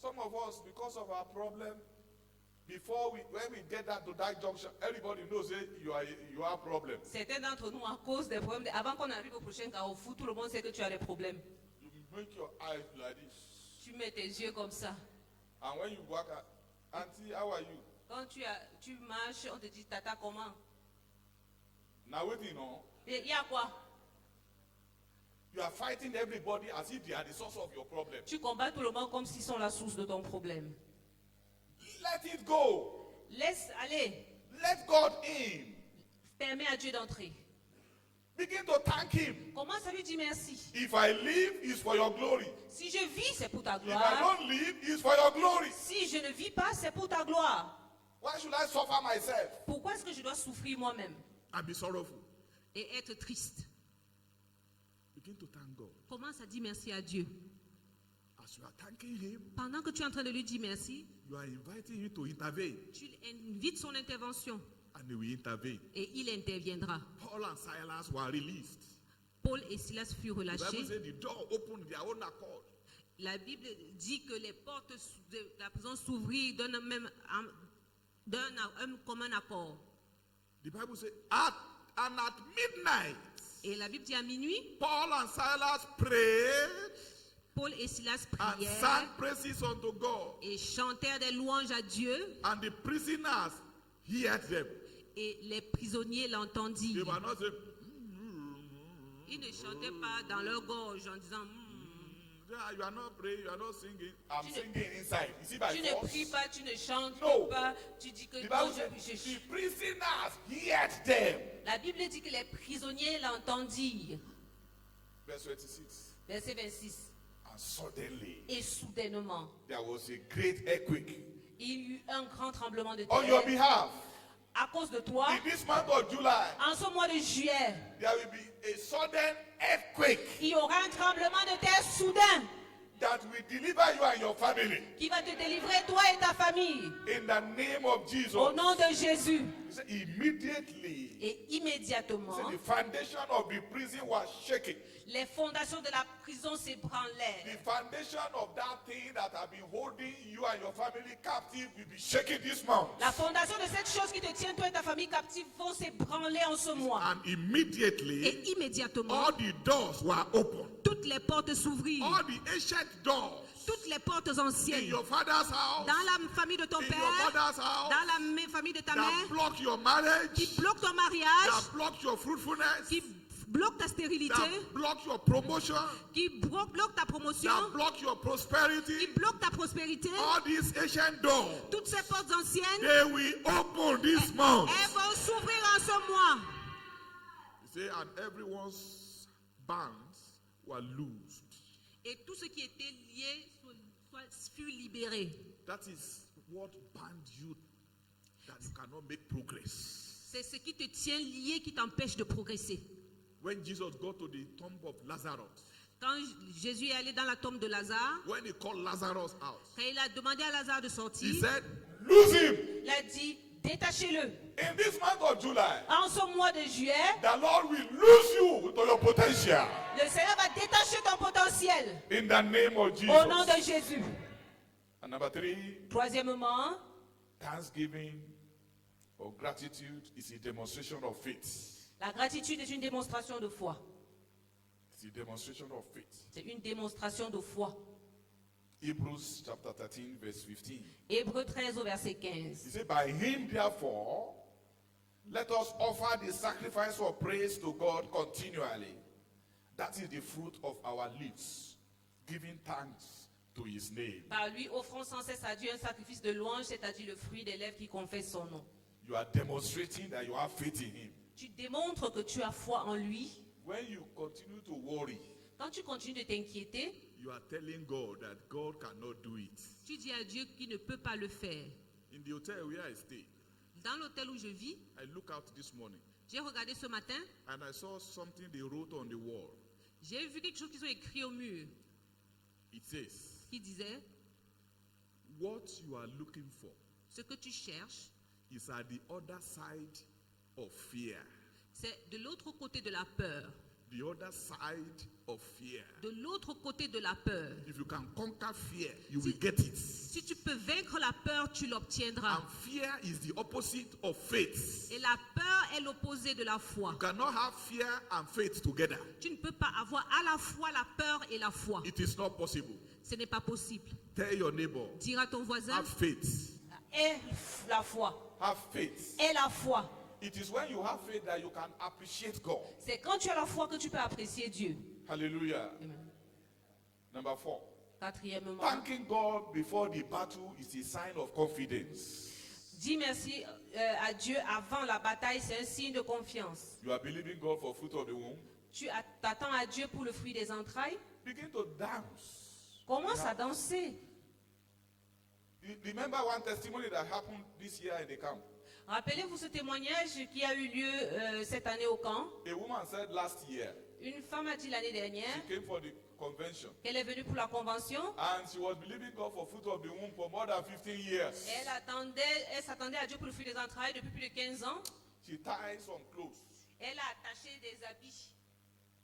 Some of us, because of our problem, when we get to that junction, everybody knows that you are a problem. Certains d'entre nous, à cause des problèmes, avant qu'on arrive au prochain carrefour, tout le monde sait que tu as des problèmes. You make your eyes like this. Tu mets tes yeux comme ça. And when you walk, Auntie, how are you? Quand tu marches, on te dit, Tata, comment? Now waiting on. Il y a quoi? You are fighting everybody as if they are the source of your problem. Tu combats tout le monde comme s'ils sont la source de ton problème. Let it go. Laisse aller. Let God in. Permets à Dieu d'entrer. Begin to thank Him. Commence à lui dire merci. If I live, it's for your glory. Si je vis, c'est pour ta If I gloire. don't live, it's for your glory. Si je ne vis pas, c'est pour ta gloire. Why should I suffer myself? Pourquoi est-ce que je dois souffrir moi-même And be sorrowful. Et être triste. Begin to thank God. Commence à dire merci à Dieu. As you are thanking Him, Pendant que tu es en train de lui dire merci, you are inviting Him to intervene tu invites son intervention. and he will intervene. et il interviendra. Paul and Silas were released. Paul et Silas furent The Bible relâchés. said the door opened their own accord. La Bible dit que les portes de la prison s'ouvrirent d'un commun accord. The Bible said, at midnight, Et la Bible dit à minuit, Paul and Silas prayed Paul et Silas and prièrent sang praises unto God. et chantèrent des louanges à Dieu, And the prisoners heard them. et les prisonniers They l'entendirent. were not saying, Ils ne chantaient pas dans leur gorge en disant "Yeah, you are not praying, you are not singing." I'm singing inside. Is it by Tu ne force? pries pas, tu ne chantes No. pas, tu dis que The non, Bible said je- the prisoners heard them. La Bible dit que les prisonniers l'entendirent. Verse 26. Verset 26. And suddenly Et soudainement, there was a great earthquake il y eut un grand tremblement de on your terre. behalf. À cause de toi, In this month of July, en ce mois de juillet, there will be a sudden earthquake il y aura un tremblement de terre soudain that will deliver you and your family. qui va te délivrer, toi et ta famille. In the name of Jesus. Au nom de Jésus. He said, immediately, Et he immédiatement, said, the foundation of the prison was shaking. les fondations de la prison The s'ébranlèrent. foundation of that thing that have been holding you and your family captive will be shaking this month. La fondation de cette chose qui te tient, toi et ta famille captive, vont s'ébranler en ce mois. And immediately, et immédiatement, all the doors were open. toutes les portes s'ouvrirent. All the ancient doors Toutes les portes in anciennes. your father's house, Dans la famille de ton in your père, mother's house, dans la famille de ta that mère, block your marriage, qui bloque ton mariage, that block your fruitfulness, qui bloque ta stérilité, that block your promotion, qui bloque ta promotion, that block your qui prosperity. bloque ta prospérité. All these ancient doors, Toutes ces portes anciennes, they will open this month. elles vont s'ouvrir en ce mois. You say, and everyone's bands were loosed. Et tout ce qui était lié fut libéré. That is what band you that you cannot make progress. C'est ce qui te tient lié qui t'empêche de progresser. When Jesus got to the tomb of Lazarus, Quand Jésus est allé dans la tombe de Lazare, when he called Lazarus out, quand il a demandé à Lazare de he sortir, said, Lose him. Il a dit, détachez-le. In this month of July, En ce mois de juillet, the Lord will lose you to your potential. le Seigneur va détacher ton potentiel. In the name of Jesus. Au nom de Jésus. And number 3, Troisièmement, thanksgiving or gratitude is a demonstration of faith. la gratitude est une démonstration de foi. It's a demonstration of faith. C'est une démonstration de foi. Hebrews chapter 13, verse 15. Hébreux 13 au verset He 15. said, by him therefore, let us offer the sacrifice of praise to God continually. That is the fruit of our lips, giving thanks to his name. Par lui, offrons sans cesse à Dieu un sacrifice de louange, c'est-à-dire le fruit des lèvres qui confessent son nom. You are demonstrating that you have faith in him. Tu démontres que tu as foi en lui. When you continue to worry, Quand tu continues de t'inquiéter, you are telling God that God cannot do it. tu dis à Dieu qu'il ne peut pas le faire. In the hotel where I stay, Dans l'hôtel où je vis, I look out this morning j'ai regardé ce matin, and I saw something they wrote on the wall. j'ai vu quelque chose qu'ils ont écrit au mur It says, qui disait, what you are looking for ce que tu cherches, is at the other side of fear. c'est de l'autre côté de la peur. The other side of fear. De l'autre côté de la peur. If you can conquer fear, you will get it. Si tu peux vaincre la peur, tu l'obtiendras. And fear is the opposite of faith. Et la peur est l'opposé de la foi. You cannot have fear and faith together. Tu ne peux pas avoir à la fois la peur et la foi. It is not possible. Ce n'est pas possible. Tell your neighbor, Dire à ton voisin, have faith. et la foi. have faith. Et la foi. It is when you have faith that you can appreciate God. C'est quand tu as la foi que tu peux apprécier Dieu. Hallelujah. Amen. Number 4. Quatrièmement, Thanking God before the battle is a sign of confidence. dis merci à Dieu avant la bataille, c'est un signe de confiance. You are believing God for fruit of the womb. Tu t'attends à Dieu pour le fruit des entrailles. Begin to dance. Commence à danser. Remember one testimony that happened this year in the camp. Rappelez-vous ce témoignage qui a eu lieu cette année au camp. A woman said last year, Une femme a dit l'année dernière, she came for the convention. Elle est venue pour la convention. And she was believing God for fruit of the womb for more than 15 years. Elle s'attendait à Dieu pour le fruit des entrailles depuis plus de 15 ans. She tied some clothes Elle a attaché des habits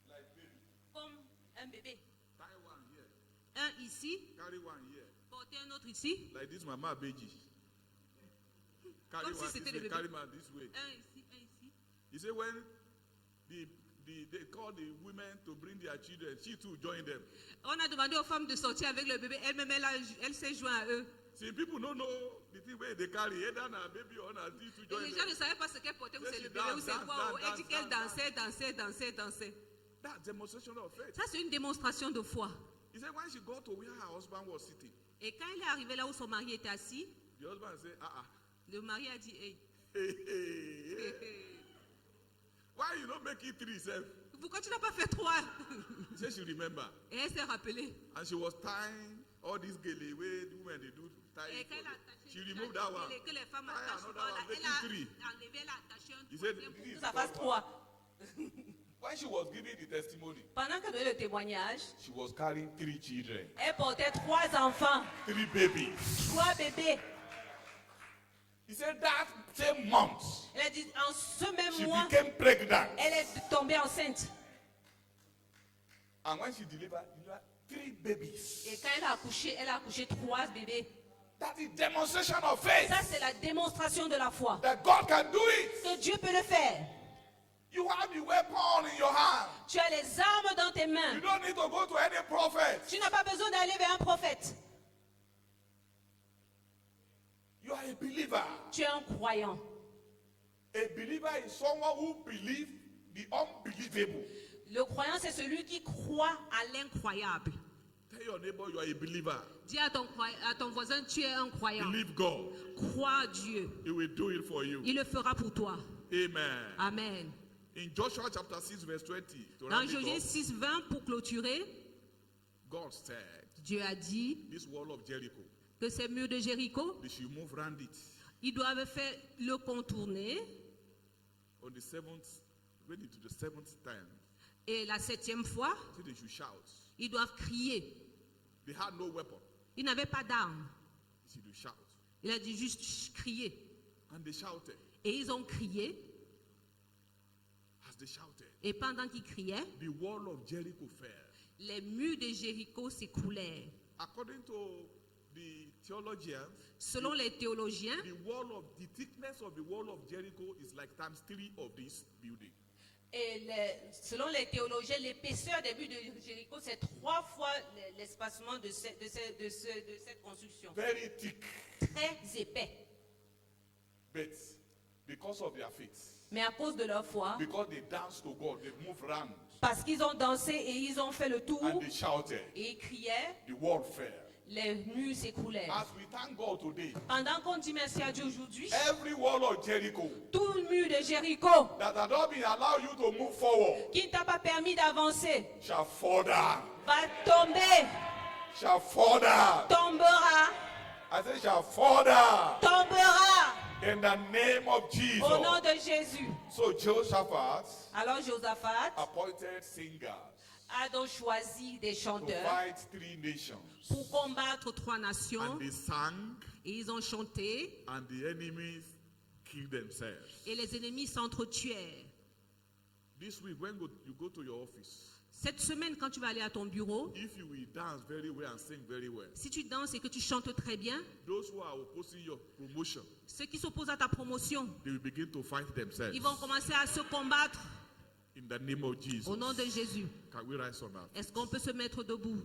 like baby. comme un bébé. Tie one here. Un ici, Carry one here. porter un autre ici. Like this Mama Beji. Carry Comme si one c'était this le way, bébé. carry one this way. Un ici, un ici. He said when they called the women to bring their children, she too joined them. On a demandé aux femmes de sortir avec le bébé. Elle-même, elle s'est jointe à eux. See, people don't know the thing where they carry, either na baby or na thing to Et join les gens them. ne savaient pas ce qu'elle portait, ou Yes, c'est le she bébé, ou dance, c'est dance, quoi. dance, Elle dit dance, qu'elle dance. dansait. That's demonstration of faith. Ça, c'est une démonstration de foi. He said when she got to where her husband was sitting, Et quand elle est arrivée là où son mari était assis, the husband said, le mari a dit, hey, why you not make it three, self? pourquoi tu n'as pas fait 3? He said she remember. Et elle s'est rappelée. And she was tying all these gele way the women they do tie. Et it quand for elle a them. attaché She removed that one. que les femmes Tie attachent another là, one, make elle a it three. enlevé, elle a attaché un He said, troisième. This Ça is fasse God. 3. When she was giving the testimony, Pendant qu'elle donnait le témoignage, she was carrying 3 children, elle portait 3 enfants, 3 babies. 3 bébés. He said that same month, Elle a dit, en ce même she mois, became pregnant. elle est tombée enceinte. And when she delivered 3 babies. Et quand elle a accouché 3 bébés. That is demonstration of faith. Ça, c'est la démonstration de la foi. That God can do it. Que Dieu peut le faire. You have the weapon in your hand. Tu as les armes dans tes mains. You don't need to go to any prophet. Tu n'as pas besoin d'aller vers un prophète. You are a believer. Tu es un croyant. A believer is someone who believes the unbelievable. Le croyant, c'est celui qui croit À l'incroyable. tell your neighbor you are a believer. Dis à ton voisin, tu es un croyant. Believe God. Crois Dieu. He will do it for you. Il le fera pour toi. Amen. Amen. In Joshua chapter 6 verse 20, to Dans round it Josué up, 6:20, pour clôturer, God said, Dieu a dit this wall of Jericho, que ces murs de Jéricho, they should move round it ils doivent faire le contourner. on the 7th, ready to the 7th time. Et la 7e fois, So they should shout. ils doivent crier. They had no weapon. Ils n'avaient pas d'armes. He said, shout. Il a dit juste crier. And they shouted. Et ils ont crié. As they shouted, Et pendant qu'ils criaient, the wall of Jericho fell. les murs de Jéricho s'écroulèrent. According to the theologians, Selon les théologiens, the thickness of the wall of Jericho is like times 3 of this building. Et selon les théologiens, l'épaisseur des murs de Jéricho, c'est 3 fois l'espacement de cette construction. Very thick. Très épais. But because of their faith, Mais à cause de leur foi, because they danced to God, they moved round parce qu'ils ont dansé et ils ont fait le tour, and they shouted, et ils criaient, the wall fell. les murs s'écroulèrent. As we thank God today, Pendant qu'on dit merci à Dieu aujourd'hui, every wall of Jericho tout le mur de Jéricho that had not been allowed you to move forward qui ne t'a pas permis d'avancer shall fall down. va tomber, Shall fall down. tombera, I say shall fall down tombera in the name of Jesus. au nom de Jésus. So Jehoshaphat Alors Josaphat appointed singers a donc choisi des to chanteurs fight 3 nations. pour combattre 3 nations, And they sang, et ils ont chanté, and the enemies killed themselves. et les ennemis s'entretuèrent. This week, when you go to your office, Cette semaine, quand tu vas aller à ton bureau, if you will dance very well and sing very well, si tu danses et que tu chantes très bien, those who are opposing your promotion, ceux qui s'opposent à ta promotion, they will begin to fight themselves. ils vont commencer à se combattre In the name of Jesus. au nom de Jésus. Can we rise on our feet? Est-ce qu'on peut se mettre debout?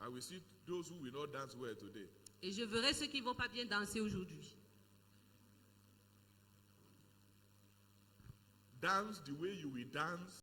I will see those who will not dance well today. Et je verrai ceux qui ne vont pas bien danser aujourd'hui. Dance the way you will dance